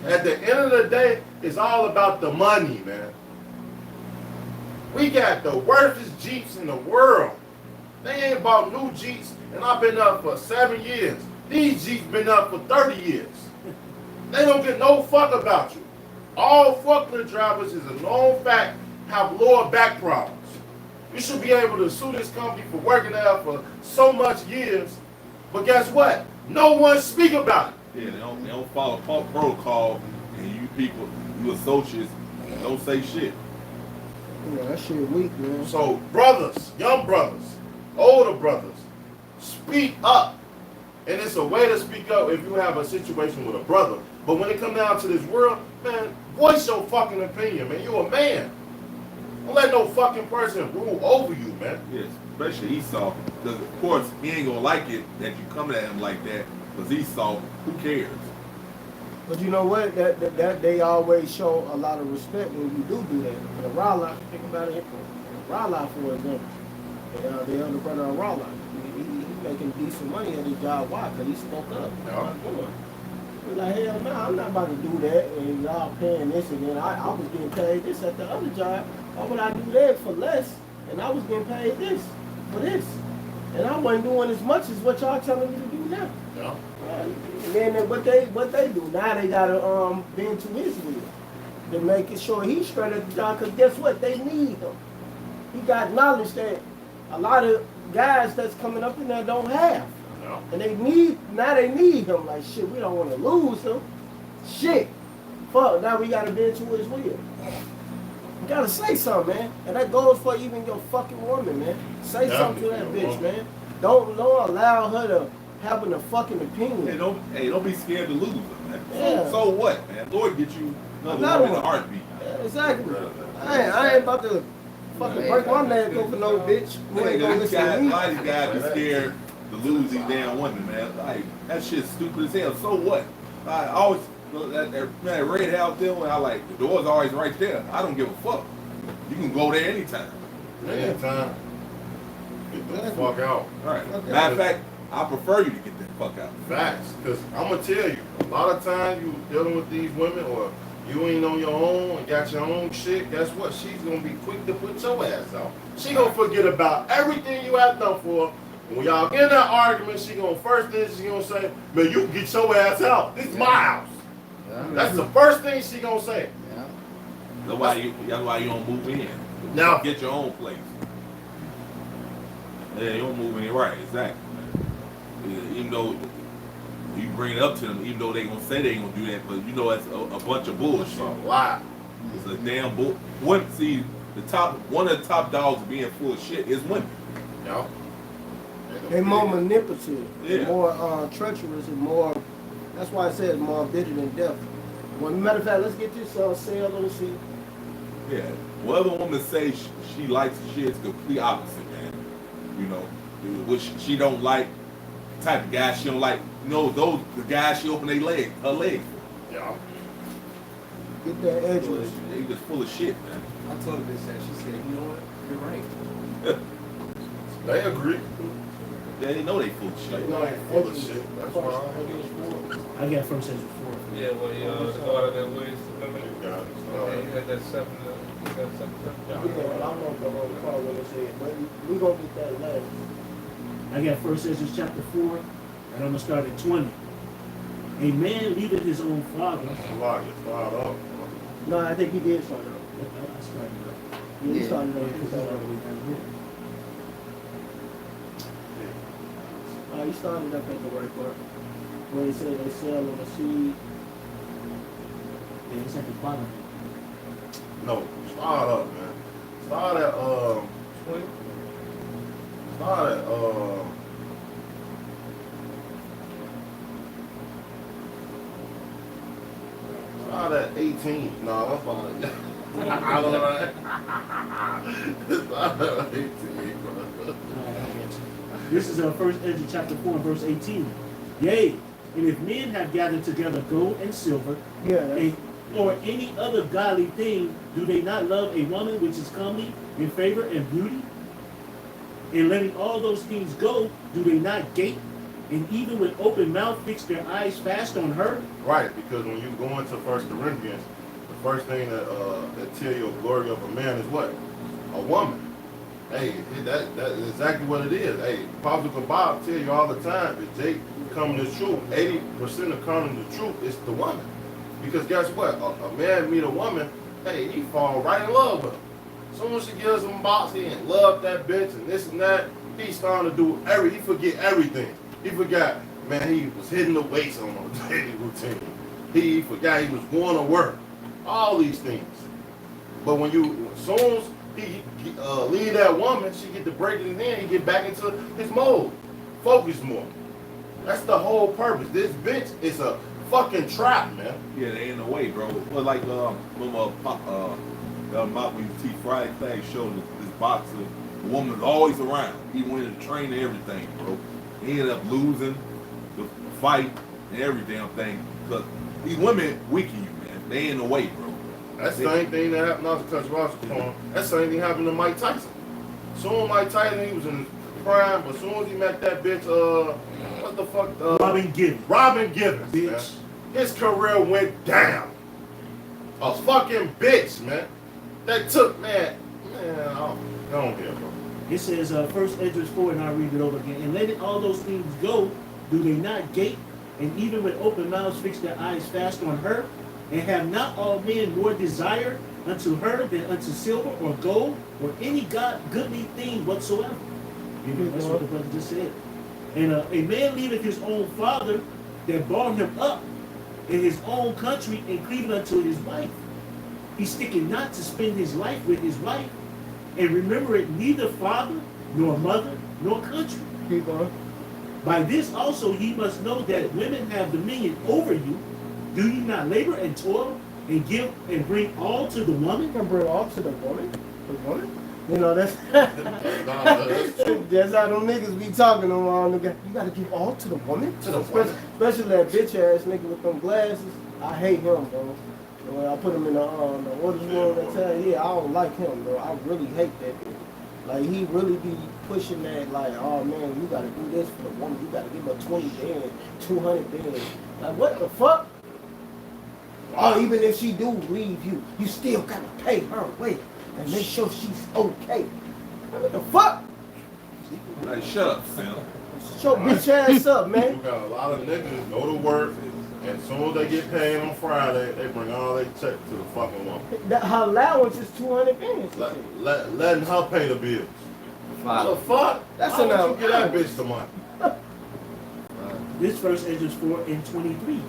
At the end of the day, it's all about the money, man. We got the worstest Jeeps in the world. They ain't bought new Jeeps, and I've been up for 7 years. These Jeeps been up for 30 years. They don't get no fuck about you. All forklift drivers is a known fact have lower back problems. You should be able to sue this company for working there for so much years, but guess what? No one speak about it. Yeah, they don't follow protocol, and you people, you associates, don't say shit. Yeah, that shit weak, man. So brothers, young brothers, older brothers, speak up. And it's a way to speak up if you have a situation with a brother. But when it comes down to this world, man, voice your fucking opinion, man. You're a man. Don't let no fucking person rule over you, man. Yes, especially Esau, because of course he ain't gonna like it that you come at him like that. Because Esau, who cares? But you know what? That they always show a lot of respect when you do that. In the Raleigh, think about it. Raleigh, for example, the other brother of Raleigh, he making decent money at his job. Why? Because he spoke up. Yeah. He was like, hell no, I'm not about to do that. And y'all paying this, and then I was getting paid this at the other job. Why would I do that for less? And I was getting paid this for this, and I wasn't doing as much as what y'all telling me to do now. Yeah. And then what they do now, they gotta bend to his will to make sure he's straight at the job. Cause guess what? They need him. He got knowledge that a lot of guys that's coming up in there don't have. Yeah. And they need him. Like shit, we don't want to lose him. Shit, fuck. Now we gotta bend to his will. You gotta say something, man. And that goes for even your fucking woman, man. Say something to that bitch, man. Don't allow her to having a fucking opinion. Hey, don't be scared to lose them, man. Yeah. So what, man? Lord get you another Another one in a one. heartbeat. Yeah, exactly. I ain't about to fucking break my neck over no bitch. Who ain't gonna listen to A me? lot of these guys be scared to lose these damn women, man. Like, that shit's stupid as hell. So what? I always, that red out there, when I like, the door's always right there. I don't give a fuck. You can go there anytime. Anytime. Get the fuck out. Right. Matter of fact, I prefer you to get the fuck out. Facts. Because I'm going to tell you, a lot of times you dealing with these women or you ain't on your own and got your own shit, guess what? She's going to be quick to put your ass out. She going to forget about everything you have done for her. And when y'all get in that argument, she going to first thing she going to say, man, you get your ass out. This is my house. Yeah. That's the first thing she going to say. Yeah. That's why you don't move in. Now, Get your own place. Yeah, you don't move in, right, exactly. Yeah, even though you bring it up to them, even though they gonna say they ain't gonna do that, but you know that's a bunch of bullshit. it's a lie. It's a damn bull. See, one of the top dogs being full of shit is women. Yeah. They more manipulative, Yeah. more treacherous, and more. That's why I said more bitter than death. Well, matter of fact, let's get this sale on the seat. Yeah. Whatever woman say she likes shit is complete opposite, man. You know, which she don't like, the type of guy she don't like. You know, the guys she open her leg for. Yeah. Get that edges. They just full of shit, man. I told her this and she said, you know what? You're right. They agree. Yeah, they know they full of They shit. know they full of shit. That's why I got first Ezra 4. Yeah, well, the daughter that weighs the women. you got it. Yeah, you had that 7. You got 7. Yeah, I don't know if I'm on the call when they say it, but we gonna get that last. I got first Ezra chapter 4, and I'm gonna start at 20. A man leaving his own father. That's a lot. You're fired up. No, I think he did start out. I started up. Yeah, he Yeah. started out. It's all the way down here. He started up at the right part. Where he said they sell on the seed. Yeah, it's at the bottom. No, start up, man. Start at 20? Start at start at 18. No, that's fine. I don't know. Start at 18, bro. This is first Ezra chapter 4 and verse 18. Yea, And if men have gathered together gold and silver, Yeah. and, or any other godly thing, do they not love a woman which is comely in favor and beauty? And letting all those things go, do they not gape? And even with open mouth fix their eyes fast on her? Right, because when you go into 1 Corinthians, the first thing that tell you the glory of a man is what? A woman. Hey, that's exactly what it is. Hey, Apostle Bob tell you all the time, if they come to the truth, 80% of coming to the truth is the woman. Because guess what? A man meet a woman, hey, he fall right in love with her. As soon as she gives him a box, he ain't love that bitch and this and that. He's starting to do he forget everything. He forgot, man, he was hitting the weights on a daily routine. He forgot he was going to work. All these things. But when as soon as he leave that woman, she get to breaking it in, he get back into his mode. Focus more. That's the whole purpose. This bitch is a fucking trap, man. Yeah, they in the way, bro. Well, like when you teach Friday class showed this boxer, the woman was always around. He wanted to train and everything, bro. He ended up losing the fight and every damn thing. Because these women weaken you, man. They in the way, bro. That's the same thing that happened, not to cut you off, that's the same thing happened to Mike Tyson. Soon as Mike Tyson, he was in his prime, but soon as he met that bitch, what the fuck? Robin Givens. Robin Givens, Bitch. man. His career went down. A fucking bitch, man. That took, man, I don't care, bro. It says, 1 Esdras 4, and I'll read it over again. And letting all those things go, do they not gape, and even with open mouths fix their eyes fast on her? And have not all men more desire unto her than unto silver or gold or any goodly thing whatsoever? You know, that's what the brother just said. And a man leaveth his own father that brought him up in his own country and cleaveth unto his wife. He sticketh not to spend his life with his wife, and remember it neither father, nor mother, nor country. Keep going. By this also he must know that women have dominion over you. Do you not labor and toil and give and bring all to the woman? You can bring all to the woman. The woman? You know, that's That's true. that's how them niggas be talking around. You gotta give all to the woman? To the especially, woman. especially that bitch ass nigga with them glasses. I hate him, bro. When I put him in the orders room that time, yeah, I don't like him, bro. I really hate that bitch. Like, he really be pushing that, like, oh man, you gotta do this for the woman. You gotta give her 20 bands, 200 bands. Like, what the fuck? Oh, even if she do leave you, you still gotta pay her way and make sure she's okay. What the fuck? Like, shut up, Sam. Shut your bitch ass up, You man. got a lot of niggas go to work, and as soon as they get paid on Friday, they bring all their check to the fucking woman. Her allowance is 200 bands. Letting her pay the bills. What the fuck? That's How would enough. you get that bitch the money? This verse Esdras 4 and 23.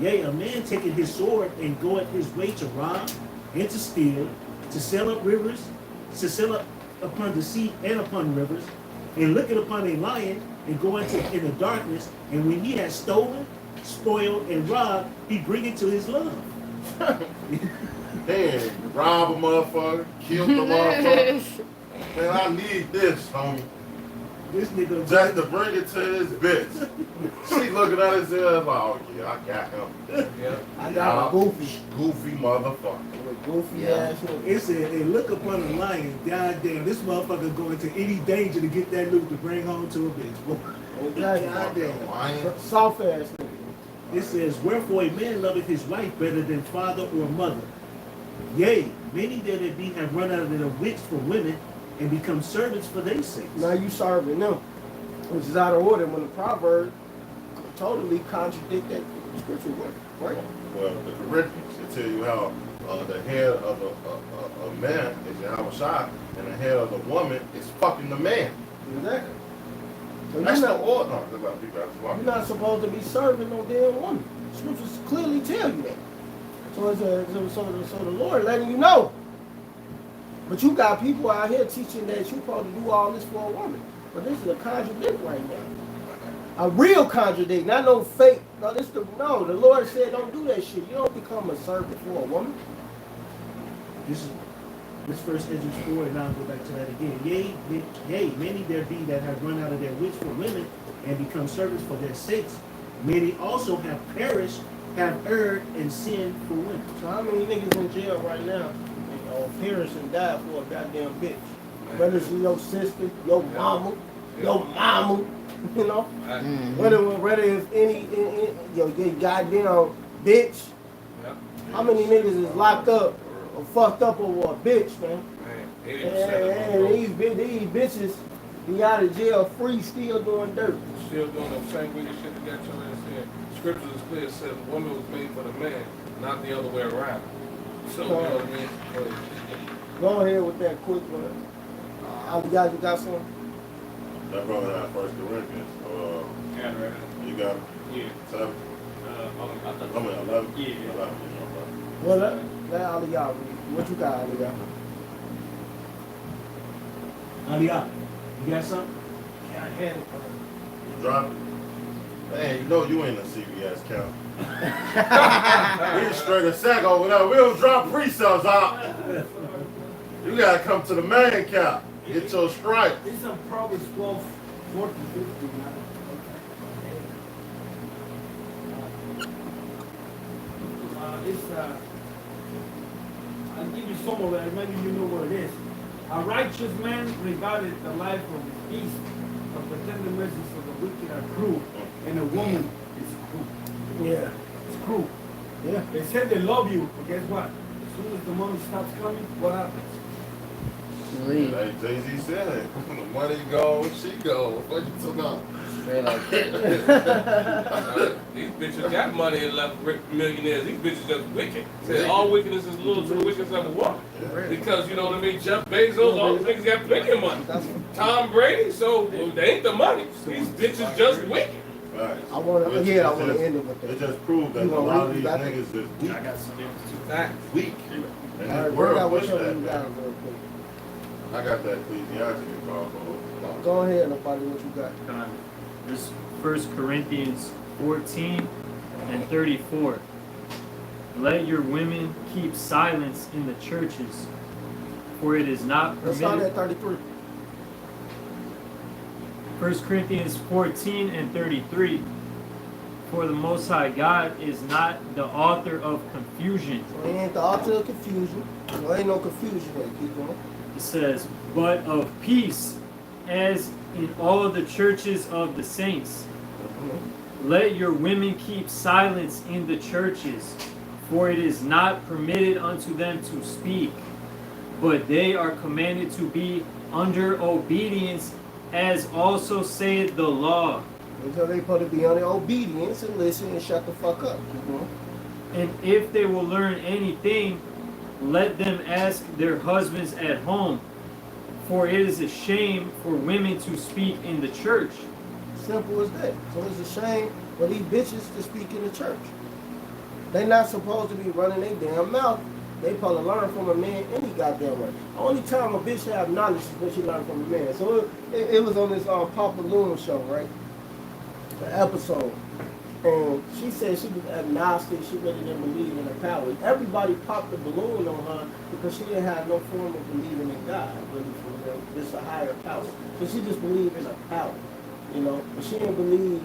Yea, a man taketh his sword and goeth his way to rob and to steal, to sell up rivers, to sell up upon the sea and upon rivers, and looketh upon a lion and goeth in the darkness, and when he has stolen, spoiled, and robbed, he bringeth to his love. Damn, rob a motherfucker, kill the motherfucker. Man, I need this, homie. This nigga Just to bring it to this bitch. She looking at his head like, oh yeah, I got him. I got a goofy. Goofy motherfucker. With goofy Yeah. ass nigga. It said, and look upon a lion, goddamn, this motherfucker going to any danger to get that loot to bring home to a bitch. Exactly. Goddamn. Lion. Soft ass nigga. It says, wherefore a man loveth his wife better than father or mother. Yea, many that it be have run out of their wits for women and become servants for their sakes. Now you serving them, which is out of order when the proverb totally contradict that scripture word, right? Well, the Corinthians, they tell you how the head of a man is YAHAWASHI, and the head of the woman is fucking the man. Exactly. So That's you're the not, order. No, that's about people. you're not supposed to be serving no damn woman. Scriptures clearly tell you that. So the Lord letting you know. But you got people out here teaching that you're supposed to do all this for a woman. But this is a contradict right now. A real contradict, not no fake. No, the Lord said don't do that shit. You don't become a servant for a woman. This verse Esdras 4, and I'll go back to that again. Yea, many there be that have run out of their wits for women and become servants for their sakes, Many also have perished, have erred and sinned for women. So how many niggas in jail right now or perish and die for a goddamn bitch? Whether it's your sister, your mama, your mama, you know? Mhm. Whether it's any your goddamn bitch. How many niggas is locked up or fucked up over a bitch, man? And these bitches be out of jail free, still doing dirt. Still doing the same wicked shit that got your ass in. Scripture is clear, it says the woman was made for the man, not the other way around. So, you know what I mean? Go ahead with that quick one. You got some? That brother out 1 Corinthians. Yeah, right. You got Yeah. 7? I thought- I mean 11? Yeah. 11. Well, let Aliyah read. What you got, Aliyah? Aliyah, you got something? Yeah, I had it. You drop it? Man, you know you ain't a CBS count. We straight a sack over there. We don't drop pre-sales out. You gotta come to the main count. Get your stripe. It's on Proverbs 12, 14, 15. I'll give you some of it, maybe you know what it is. A righteous man regarded the life of his beast, but the tender mercies of the wicked are cruel, and a woman is cruel. Yeah. It's cruel. Yeah. They said they love you, but guess what? As soon as the money starts coming, what happens? Leave. Like Jay-Z said, the money go, she go. What you talking about? Straight like These bitches got money and left millionaires. These bitches just wicked. Said all wickedness is little to the wickedness of a woman. Because, you know what I mean, Jeff Bezos, all these niggas got plenty of money. Tom Brady, so they ain't the money. These bitches just wicked. Right. I want to end it with It that. just proved that a You gonna lot of read these that? niggas is weak. I got some Weak. And All this right, bring world out push whichever that, you got man. real quick. I got that Ecclesiastes call. Go ahead, nobody, what you got? This 1 Corinthians 14 and 34. Let your women keep silence in the churches, for it is not Let's start permitted. at 33. 1 Corinthians 14 and 33. For the Most High God is not the author of confusion. So he ain't the author of confusion. So ain't no confusion there. Keep going. It says, but of peace, as in all the churches of the saints. Let your women keep silence in the churches, for it is not permitted unto them to speak, but they are commanded to be under obedience, as also saith the law. So they supposed to be under obedience and listen and shut the fuck up. Keep going. And if they will learn anything, let them ask their husbands at home, for it is a shame for women to speak in the church. Simple as that. So it's a shame for these bitches to speak in the church. They not supposed to be running their damn mouth. They supposed to learn from a man any goddamn way. Only time a bitch have knowledge is when she learn from a man. So it was on this Papa Loon show, right? The episode. And she said she was agnostic. She really didn't believe in her power. Everybody popped the balloon on her because she didn't have no form of believing in God. Really, for real. It's a higher power. So she just believed in her power. You know, but she didn't believe,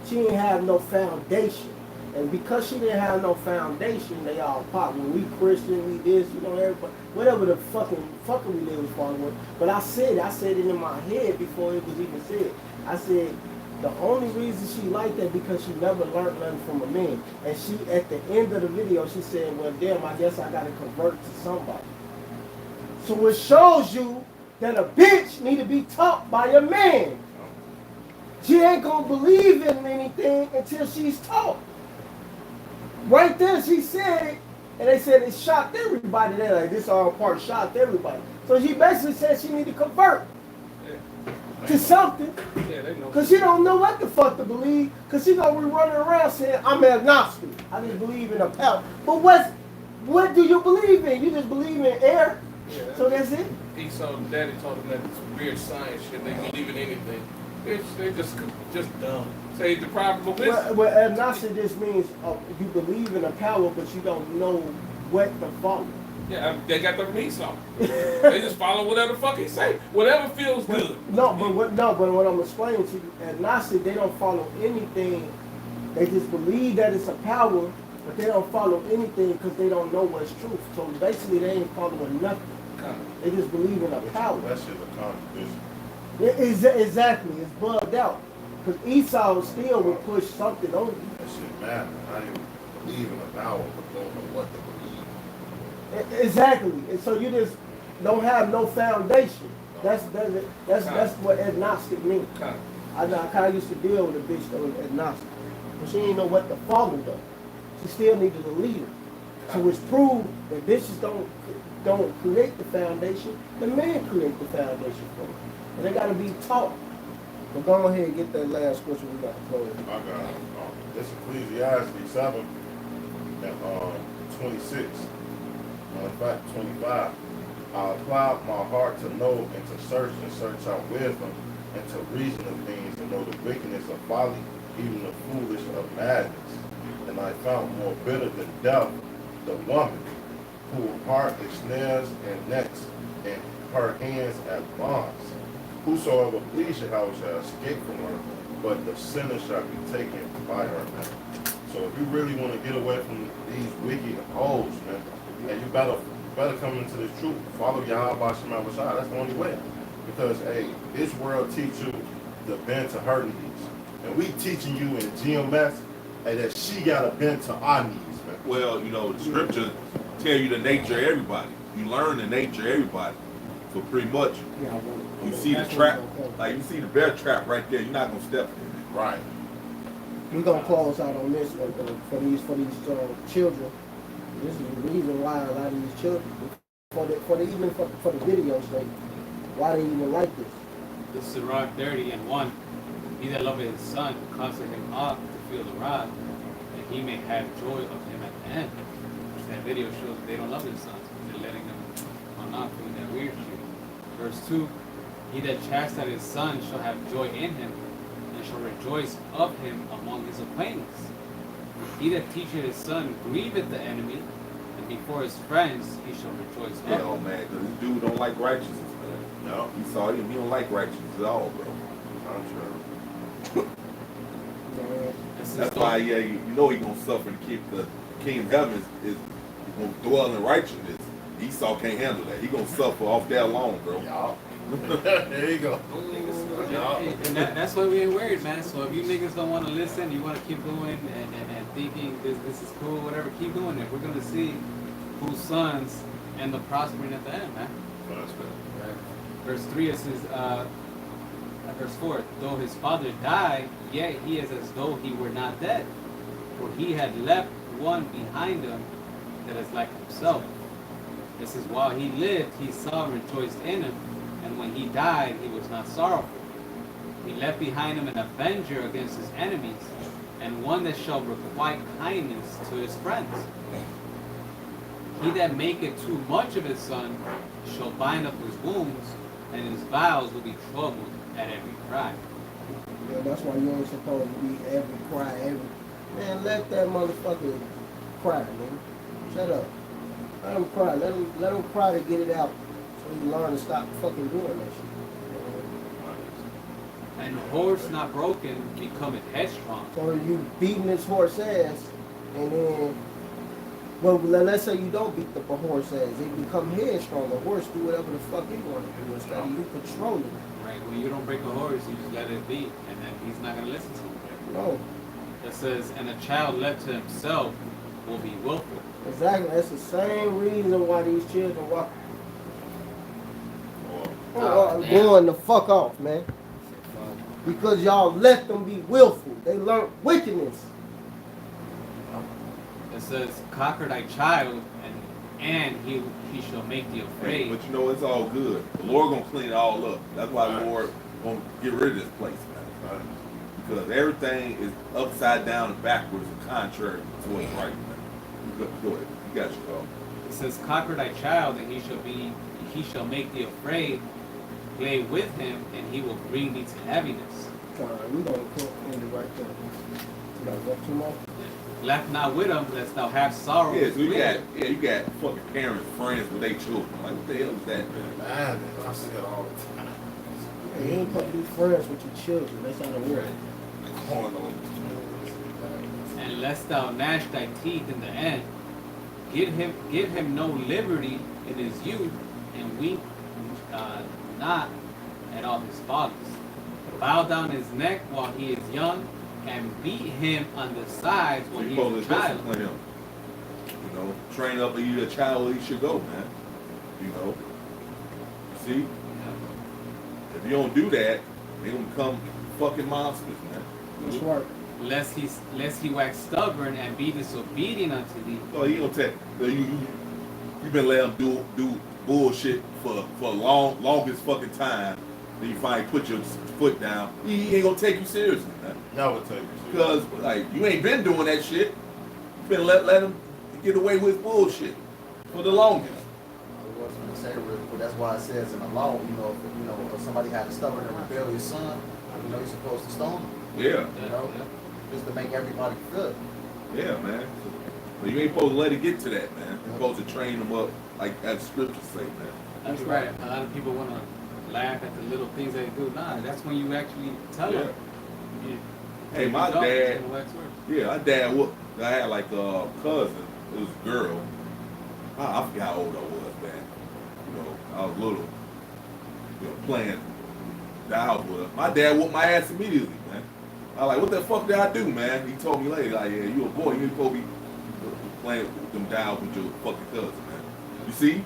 she didn't have no foundation. And because she didn't have no foundation, they all pop. When we Christian, we this, you know, everybody, whatever the fucking we did was falling with. But I said it in my head before it was even said. I said, the only reason she liked that because she never learned nothing from a man. And she, at the end of the video, she said, well, damn, I guess I got to convert to somebody. So it shows you that a bitch need to be taught by a man. She ain't gonna believe in anything until she's taught. Right there, she said it, and they said it shocked everybody. They're like, this all part shocked everybody. So she basically said she need to convert to something, because she don't know what the fuck to believe, because she gonna be running around saying, I'm agnostic. I just believe in a power. But what do you believe in? You just believe in air? So that's it? Esau and Daddy taught him that it's weird science shit. They believe in anything. Bitch, they just dumb. Say the problem of wisdom. Well, agnostic just means you believe in a power, but you don't know what to follow. Yeah, they got the from Esau. They just follow whatever the fuck he say. Whatever feels good. But what I'm explaining to you, agnostic, they don't follow anything They just believe that it's a power, but they don't follow anything because they don't know what's truth. So basically, they ain't following nothing. They just believe in a power. That shit's a contradiction. Exactly, it's bugged out. Because Esau still will push something on you. That shit matter. I didn't believe in a power, but don't know what to believe. Exactly, and so you just don't have no foundation. That's what agnostic means. I kind of used to deal with a bitch that was agnostic, but she didn't know what to follow though. She still needed a leader. So it's proved that bitches don't create the foundation. The man create the foundation for them. And they got to be taught. But go ahead and get that last scripture we got to close. I got it. This Ecclesiastes 7 and 26. In fact, 25. I apply my heart to know and to search out wisdom, and to reason of things, and know the wickedness of folly, even the foolish of madness. And I found more bitter than death the woman, whose heart is snares and nets, and her hands at bonds. Whosoever please Yahweh shall escape from her, but the sinner shall be taken by her. Man. So if you really want to get away from these wicked hoes, man, and you better come into this truth. Follow YAHAWASHI. That's the only way. Because hey, this world teach you the bend to her knees, and we teaching you in GMS hey, that she got a bend to our knees, man. Well, you know, the scripture tell you the nature of everybody. You learn the nature of everybody. So pretty much, you see the trap, like you see the bear trap right there. You're not gonna step in it. Right. We're gonna close out on this one for these children. This is the reason why a lot of these children, even for the video sake, why they even like this. This is Sirach 30 and 1. He that loveth his son causeth him oft to feel the rod, that he may have joy of him at the end. That video shows that they don't love their sons. They're letting them on off doing that weird shit. Verse 2, he that chastiseth his son shall have joy in him, and shall rejoice of him among his acquaintance. He that teacheth his son grieveth the enemy, and before his friends he shall rejoice of him. Oh man, because this dude don't like righteousness, man. No, he saw him. He don't like righteousness at all, bro. I'm sure. That's why, yeah, you know he gonna suffer to keep the king of heaven is gonna dwell in righteousness. Esau can't handle that. He gonna suffer off that alone, bro. There you go. And that's why we ain't worried, man. So if you niggas don't want to listen, you want to keep going and thinking this is cool, whatever, keep doing it. We're gonna see whose sons end up prospering at the end, man. That's good. Right. Verse 3 it says, verse 4, though his father died, yet he is as though he were not dead, for he had left one behind him that is like himself. This is while he lived, he saw and rejoiced in him, and when he died, he was not sorrowful. He left behind him an avenger against his enemies, and one that shall requite kindness to his friends. He that maketh too much of his son shall bind up his wounds, and his vows will be troubled at every cry. Yeah, that's why you ain't supposed to be every cry, every... Man, let that motherfucker cry, man. Shut up. Let him cry. Let him cry to get it out. So he learn to stop fucking doing that shit. And horse not broken becometh headstrong. So you beating this horse ass, and then, well, let's say you don't beat the horse ass. It become headstrong. The horse do whatever the fuck he want to do instead of you controlling it. Right, when you don't break a horse, you just let it be, and then he's not going to listen to you. No. It says, and a child left to himself will be willful. Exactly. That's the same reason why these children walk. Going the fuck off, man. Because y'all let them be willful. They learn wickedness. It says, conquer thy child, and he shall make thee afraid. But you know, it's all good. The Lord gonna clean it all up. That's why the Lord gonna get rid of this place, man. Because everything is upside down and backwards and contrary to what's right, man. Go ahead. You got your call. It says, conquer thy child, and he shall make thee afraid. Play with him, and he will bring thee to heaviness. We're gonna end it right there. You gotta go two more. Laugh not with them, lest thou have sorrow. Yeah, so you got fucking parents, friends with their children. Like, what the hell is that? Man, I see it all the time. You ain't supposed to be friends with your children. That's how it works. Going on. lest thou gnash thy teeth in the end. Give him no liberty in his youth, and weep not at all his follies. Bow down his neck while he is young, and beat him on the sides when he is a child. Discipline him. You know, train up a child he should go, man. You know. See? If you don't do that, they gonna become fucking monsters, man. That's right. Lest he wax stubborn and be disobedient unto thee. Oh, you gonna take you been letting him do bullshit for longest fucking time. Then you finally put your foot down. He ain't gonna take you seriously, man. Never take you Because like you ain't been doing that shit. You been let him get away with bullshit for the longest. I was going to say real quick, that's why it says in the law, if somebody had a stubborn and rebellious son, you're supposed to stone him. Yeah. Just to make everybody good. Yeah, man. But you ain't supposed to let it get to that, man. You're supposed to train them up like as the scriptures say, man. That's right. A lot of people want to laugh at the little things they do. Nah, that's when you actually tell them. Hey, my dad. Yeah, my dad. I had like a cousin. It was a girl. I forget how old I was, man. You know, I was little. You know, playing the house with her. My dad whooped my ass immediately, man. I was like, what the fuck did I do, man? He told me later, like, yeah, you a boy. You ain't supposed to be playing them down with your fucking cousin, man. You see?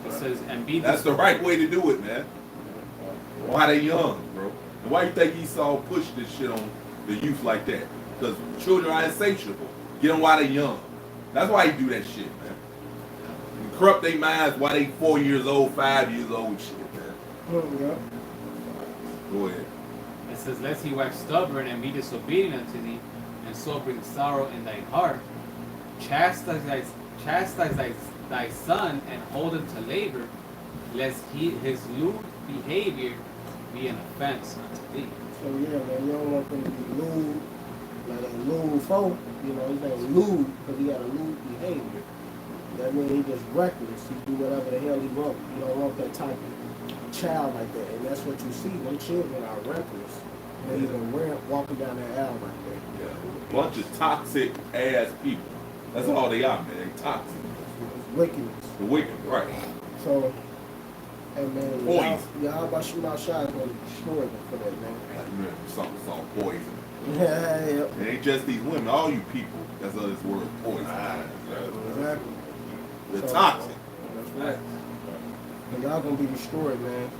It says, and be That's the right way to do it, man. Why they young, bro? And why you think Esau pushed this shit on the youth like that? Because children are insatiable. Get them while they young. That's why he do that shit, man. You corrupt their minds while they 4 years old, 5 years old and shit, man. Yeah. Go ahead. It says, lest he wax stubborn and be disobedient unto thee, and so bring sorrow in thy heart. Chastise thy son and hold him to labor, lest his lewd behavior be an offense unto thee. So yeah, man, you don't want them to be lewd, like a lewd folk. You know, his name's lewd because he got a lewd behavior. That means he just reckless. He do whatever the hell he want. You don't want that type of child like that. And that's what you see. Them children are reckless. They even walking down that aisle like that. Yeah. Bunch of toxic ass people. That's all they are, man. They toxic. It's wickedness. The wicked, right. So, and man, Poison. YAHAWASHI is going to destroy them for that, man. Some poison. Yeah. It ain't just these women, all you people. That's all this word poison. Exactly. They're So, toxic. That's right. And y'all going to be destroyed, man.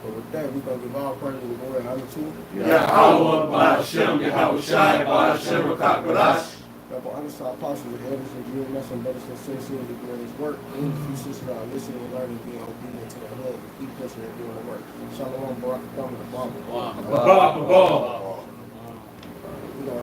But with that, we're going to give all praise and glory and honor to Yahweh, Ba'ashem, Yahawashi, Ba'ashem, Rakakbarash. Rabbi Honest Apostle with elders and GMS and brothers and sisters who are doing his work. And if you sisters are listening and learning, being obedient to the head, keep pushing and doing the work. Shalom, Barak, Adama, the Bible. Baba.